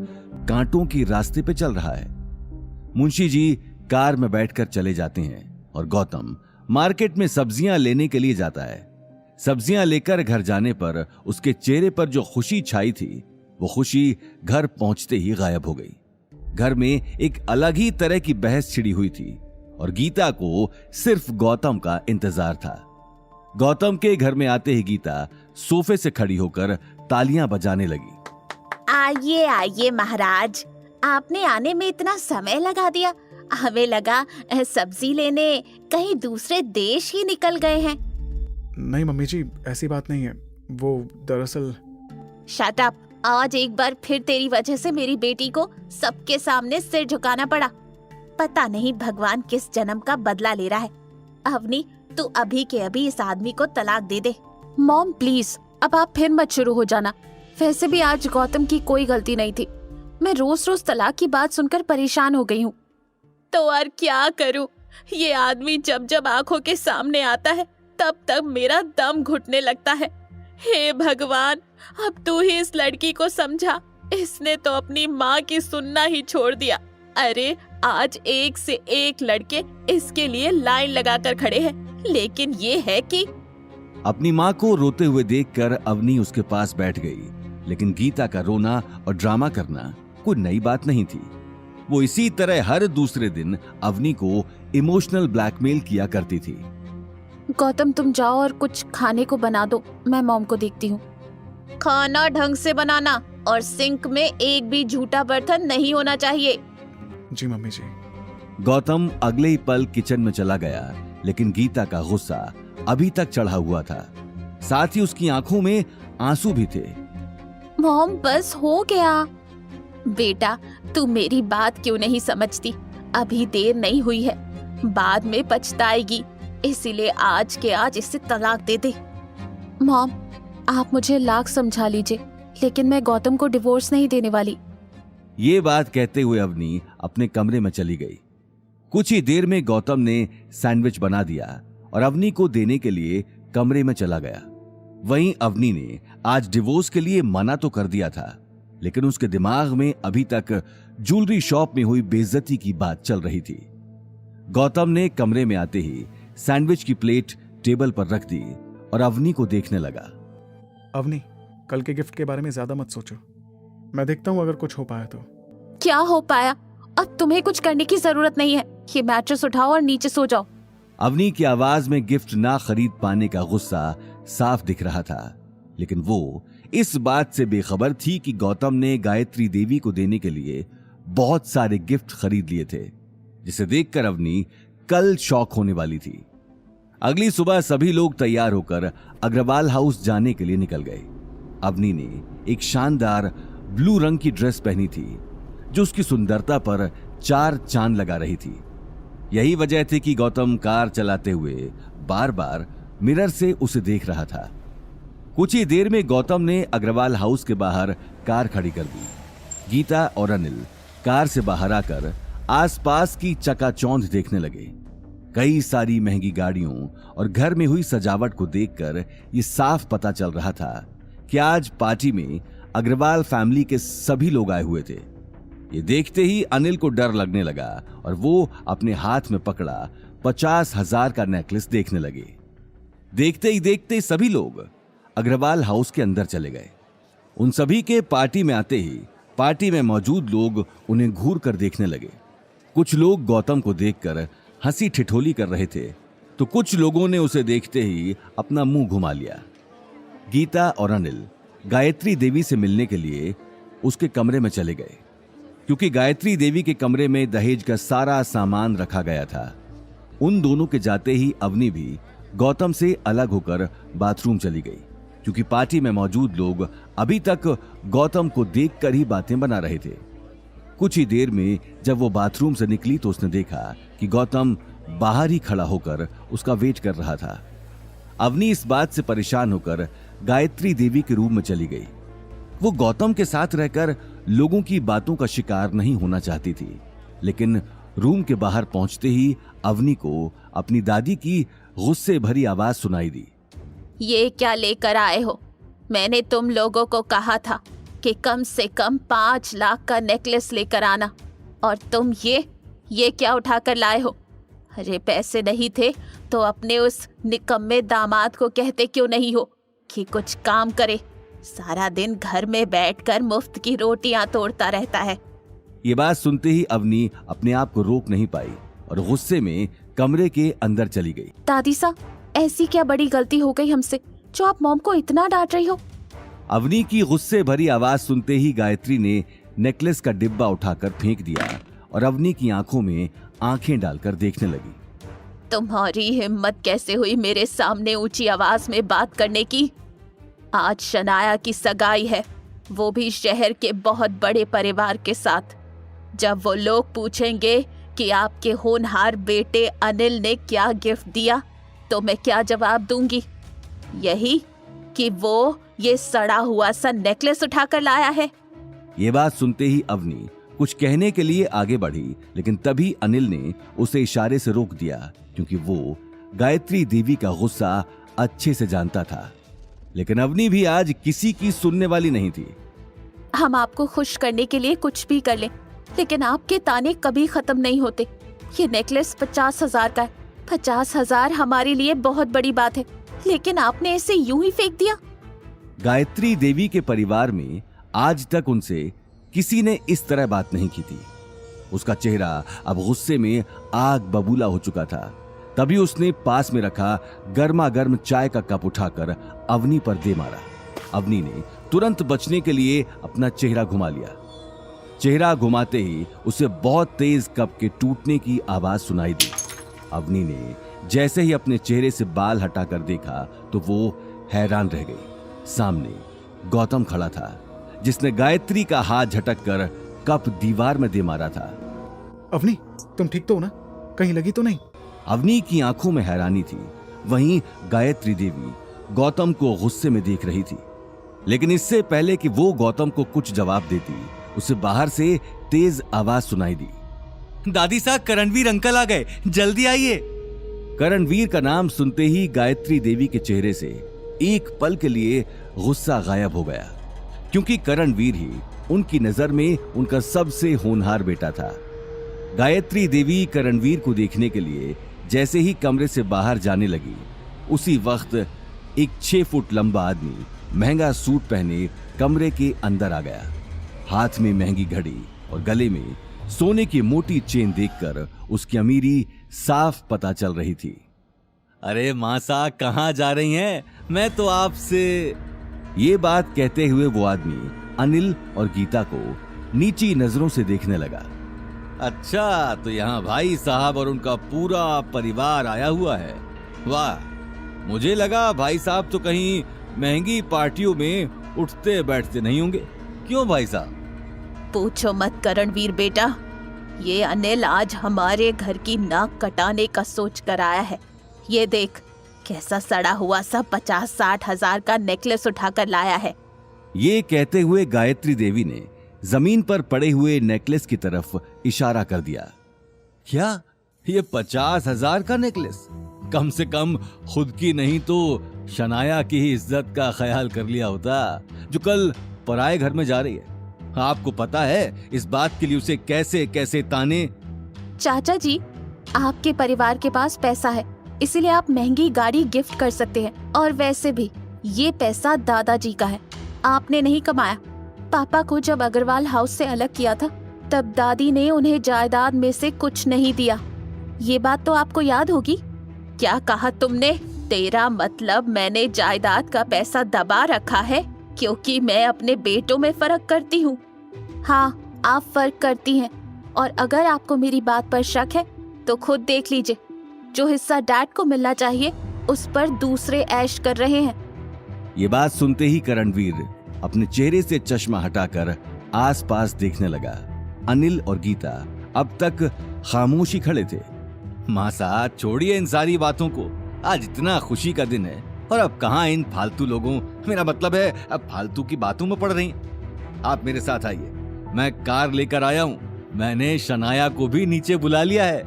कांटों की रास्ते पे चल रहा है? मुंशी जी कार में बैठकर चले जाते हैं और गौतम मार्केट में सब्जियां लेने के लिए जाता है। सब्जियां लेकर घर जाने पर उसके चेहरे पर जो खुशी छाई थी, वो खुशी घर पहुंचते ही गायब हो गई। घर में एक अलग ही तरह की बहस छिड़ी हुई थी और गीता को सिर्फ गौतम का इंतजार था। गौतम के घर में आते ही गीता सोफे से खड़ी होकर तालियां बजाने लगी। आइए आइए महाराज, आपने आने में इतना समय लगा दिया। हमें लगा सब्जी लेने कहीं दूसरे देश ही निकल गए हैं। नहीं मम्मी जी, ऐसी बात नहीं है। वो दरअसल। Shut up. आज एक बार फिर तेरी वजह से मेरी बेटी को सबके सामने सिर झुकाना पड़ा। पता नहीं भगवान किस जन्म का बदला ले रहा है। अवनी, तू अभी के अभी इस आदमी को तलाक दे दे। मॉम प्लीज, अब आप फिर मत शुरू हो जाना। वैसे भी आज गौतम की कोई गलती नहीं थी। मैं रोज रोज तलाक की बात सुनकर परेशान हो गई हूँ। तो और क्या करूं? ये आदमी जब जब आंखों के सामने आता है तब तक मेरा दम घुटने लगता है। हे भगवान, अब तू ही इस लड़की को समझा। इसने तो अपनी माँ की सुनना ही छोड़ दिया। अरे आज एक से एक लड़के इसके लिए लाइन लगाकर खड़े हैं, लेकिन ये है कि अपनी माँ को रोते हुए देखकर अवनी उसके पास बैठ गई। लेकिन गीता का रोना और ड्रामा करना कोई नई बात नहीं थी। वो इसी तरह हर दूसरे दिन अवनी को इमोशनल ब्लैकमेल किया करती थी। गौतम, तुम जाओ और कुछ खाने को बना दो, मैं मॉम को देखती हूँ। खाना ढंग से बनाना और सिंक में एक भी झूठा बर्तन नहीं होना चाहिए। जी मम्मी जी। गौतम अगले ही पल किचन में चला गया, लेकिन गीता का गुस्सा अभी तक चढ़ा हुआ था। साथ ही उसकी आंखों में आंसू भी थे। मॉम, बस हो गया। बेटा, तू मेरी बात क्यों नहीं समझती? अभी देर नहीं हुई है, बाद में पछताएगी। इसीलिए आज के आज इसे तलाक दे दे। मॉम, आप मुझे लाख समझा लीजिए, लेकिन मैं गौतम को डिवोर्स नहीं देने वाली। ये बात कहते हुए अवनी अपने कमरे में चली गई। कुछ ही देर में गौतम ने सैंडविच बना दिया और अवनी को देने के लिए कमरे में चला गया। वहीं अवनी ने आज डिवोर्स के लिए मना तो कर दिया था, लेकिन उसके दिमाग में अभी तक ज्वेलरी शॉप में हुई बेइज्जती की बात चल रही थी। गौतम ने कमरे में आते ही सैंडविच की प्लेट टेबल पर रख दी और अवनी को देखने लगा। अवनी, कल के गिफ्ट के बारे में ज्यादा मत सोचो, मैं देखता हूँ अगर कुछ हो पाया तो। क्या हो पाया? अब तुम्हें कुछ करने की जरूरत नहीं है। ये मैट्रेस उठाओ और नीचे सो जाओ। अवनी की आवाज में गिफ्ट ना खरीद पाने का गुस्सा साफ दिख रहा था, लेकिन वो इस बात से बेखबर थी कि गौतम ने गायत्री देवी को देने के लिए बहुत सारे गिफ्ट खरीद लिए थे, जिसे देखकर अवनी कल शॉक होने वाली थी। अगली सुबह सभी लोग तैयार होकर अग्रवाल हाउस जाने के लिए निकल गए। अवनी ने एक शानदार ब्लू रंग की ड्रेस पहनी थी, जो उसकी सुंदरता पर 4 चांद लगा रही थी। यही वजह थी कि गौतम कार चलाते हुए बार बार मिरर से उसे देख रहा था। कुछ ही देर में गौतम ने अग्रवाल हाउस के बाहर कार खड़ी कर दी। गीता और अनिल कार से बाहर आकर आसपास की चकाचौंध देखने लगे। कई सारी महंगी गाड़ियों और घर में हुई सजावट को देखकर ये साफ पता चल रहा था कि आज पार्टी में अग्रवाल फैमिली के सभी लोग आए हुए थे। ये देखते ही अनिल को डर लगने लगा और वो अपने हाथ में पकड़ा 50,000 का नेकलेस देखने लगे। देखते ही देखते सभी लोग अग्रवाल हाउस के अंदर चले गए। उन सभी के पार्टी में आते ही पार्टी में मौजूद लोग उन्हें घूर कर देखने लगे। कुछ लोग गौतम को देखकर हंसी ठिठोली कर रहे थे, तो कुछ लोगों ने उसे देखते ही अपना मुंह घुमा लिया। गीता और अनिल गायत्री देवी से मिलने के लिए उसके कमरे में चले गए, क्योंकि गायत्री देवी के कमरे में दहेज का सारा सामान रखा गया था। उन दोनों के जाते ही अवनी भी गौतम से अलग होकर बाथरूम चली गई, क्योंकि पार्टी में मौजूद लोग अभी तक गौतम को देखकर ही बातें बना रहे थे। कुछ ही देर में जब वो बाथरूम से निकली तो उसने देखा कि गौतम बाहर ही खड़ा होकर उसका वेट कर रहा था। अवनी इस बात से परेशान होकर गायत्री देवी के रूम में चली गई। वो गौतम के साथ रहकर लोगों की बातों का शिकार नहीं होना चाहती थी, लेकिन रूम के बाहर पहुंचते ही अवनी को अपनी दादी की गुस्से भरी आवाज सुनाई दी। ये क्या लेकर आए हो? मैंने तुम लोगों को कहा था कि कम से कम 5 लाख का नेकलेस लेकर आना, और तुम ये क्या उठाकर लाए हो? अरे पैसे नहीं थे तो अपने उस निकम्मे दामाद को कहते क्यों नहीं हो कि कुछ काम करे? सारा दिन घर में बैठकर मुफ्त की रोटियां तोड़ता रहता है। ये बात सुनते ही अवनी अपने आप को रोक नहीं पाई और गुस्से में कमरे के अंदर चली गई। दादी सा, ऐसी क्या बड़ी गलती हो गई हमसे जो आप मॉम को इतना डांट रही हो? अवनी की गुस्से भरी आवाज सुनते ही गायत्री ने नेकलेस का डिब्बा उठाकर फेंक दिया और अवनी की आंखों में आंखें डालकर देखने लगी। तुम्हारी हिम्मत कैसे हुई मेरे सामने ऊंची आवाज में बात करने की? आज शनाया की सगाई है, वो भी शहर के बहुत बड़े परिवार के साथ। जब वो लोग पूछेंगे कि आपके होनहार बेटे अनिल ने क्या गिफ्ट दिया, तो मैं क्या जवाब दूंगी? यही कि वो ये सड़ा हुआ सा नेकलेस उठाकर लाया है। ये बात सुनते ही अवनी कुछ कहने के लिए आगे बढ़ी, लेकिन तभी अनिल ने उसे इशारे से रोक दिया, क्योंकि वो गायत्री देवी का गुस्सा अच्छे से जानता था। लेकिन अवनी भी आज किसी की सुनने वाली नहीं थी। हम आपको खुश करने के लिए कुछ भी कर लें, लेकिन आपके ताने कभी खत्म नहीं होते। ये नेकलेस 50,000 का है। 50,000 हमारे लिए बहुत बड़ी बात है, लेकिन आपने इसे यूं ही फेंक दिया। गायत्री देवी के परिवार में आज तक उनसे किसी ने इस तरह बात नहीं की थी। उसका चेहरा अब गुस्से में आग बबूला हो चुका था। तभी उसने पास में रखा गर्मा गर्म चाय का कप उठाकर अवनी पर दे मारा। अवनी ने तुरंत बचने के लिए अपना चेहरा घुमा लिया। चेहरा घुमाते ही उसे बहुत तेज कप के टूटने की आवाज सुनाई दी। अवनी ने जैसे ही अपने चेहरे से बाल हटाकर देखा तो वो हैरान रह गई। सामने गौतम खड़ा था, जिसने गायत्री का हाथ झटक कर कप दीवार में दे मारा था। अवनी, तुम ठीक तो हो ना? कहीं लगी तो नहीं? अवनी की आंखों में हैरानी थी। वहीं गायत्री देवी गौतम को गुस्से में देख रही थी, लेकिन इससे पहले कि वो गौतम को कुछ जवाब देती, उसे बाहर से तेज आवाज सुनाई दी। दादी साहब, करणवीर अंकल आ गए, जल्दी आइए। करणवीर का नाम सुनते ही गायत्री देवी के चेहरे से एक पल के लिए गुस्सा गायब हो गया, क्योंकि करणवीर ही उनकी नजर में उनका सबसे होनहार बेटा था। गायत्री देवी करणवीर को देखने के लिए जैसे ही कमरे से बाहर जाने लगी, उसी वक्त एक 6 फुट लंबा आदमी महंगा सूट पहने कमरे के अंदर आ गया। हाथ में महंगी घड़ी और गले में सोने की मोटी चेन देखकर उसकी अमीरी साफ पता चल रही थी। अरे मासा, कहाँ जा रही हैं? मैं तो आपसे। ये बात कहते हुए वो आदमी अनिल और गीता को नीची नजरों से देखने लगा। अच्छा, तो यहाँ भाई साहब और उनका पूरा परिवार आया हुआ है। वाह, मुझे लगा भाई साहब तो कहीं महंगी पार्टियों में उठते बैठते नहीं होंगे। क्यों भाई साहब? पूछो मत करणवीर बेटा, ये अनिल आज हमारे घर की नाक कटाने का सोच कर आया है। ये देख कैसा सड़ा हुआ सा 50-60 हजार का नेकलेस उठाकर लाया है। ये कहते हुए गायत्री देवी ने जमीन पर पड़े हुए नेकलेस की तरफ इशारा कर दिया। क्या ये 50,000 का नेकलेस? कम से कम खुद की नहीं तो शनाया की ही इज्जत का ख्याल कर लिया होता, जो कल पराए घर में जा रही है। आपको पता है इस बात के लिए उसे कैसे कैसे ताने। चाचा जी, आपके परिवार के पास पैसा है, इसीलिए आप महंगी गाड़ी गिफ्ट कर सकते हैं। और वैसे भी ये पैसा दादाजी का है, आपने नहीं कमाया। पापा को जब अग्रवाल हाउस से अलग किया था, तब दादी ने उन्हें जायदाद में से कुछ नहीं दिया। ये बात तो आपको याद होगी। क्या कहा तुमने? तेरा मतलब मैंने जायदाद का पैसा दबा रखा है क्योंकि मैं अपने बेटों में फर्क करती हूँ? हाँ, आप फर्क करती हैं। और अगर आपको मेरी बात पर शक है तो खुद देख लीजिए, जो हिस्सा डैड को मिलना चाहिए उस पर दूसरे ऐश कर रहे हैं। ये बात सुनते ही करणवीर अपने चेहरे से चश्मा हटाकर आसपास देखने लगा। अनिल और गीता अब तक खामोशी खड़े थे। मासा, छोड़िए इन सारी बातों को, आज इतना खुशी का दिन है और अब कहाँ इन फालतू लोगों, मेरा मतलब है अब फालतू की बातों में पड़ रही हैं। आप मेरे साथ आइए, मैं कार लेकर आया हूँ। मैंने शनाया को भी नीचे बुला लिया है।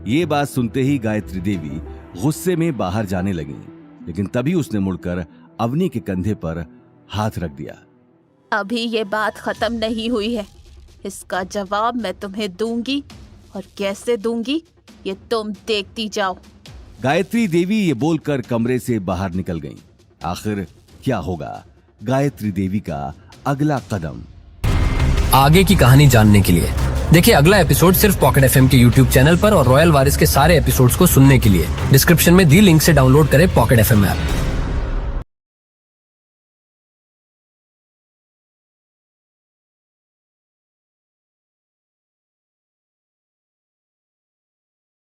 ये बात सुनते ही गायत्री देवी गुस्से में बाहर जाने लगी, लेकिन तभी उसने मुड़कर अवनी के कंधे पर हाथ रख दिया। अभी ये बात खत्म नहीं हुई है, इसका जवाब मैं तुम्हें दूंगी, और कैसे दूंगी ये तुम देखती जाओ। गायत्री देवी ये बोलकर कमरे से बाहर निकल गईं। आखिर क्या होगा गायत्री देवी का अगला कदम? आगे की कहानी जानने के लिए देखिए अगला एपिसोड सिर्फ पॉकेट एफएम के YouTube चैनल पर, और रॉयल वारिस के सारे एपिसोड्स को सुनने के लिए डिस्क्रिप्शन में दी लिंक से डाउनलोड करें पॉकेट एफएम ऐप।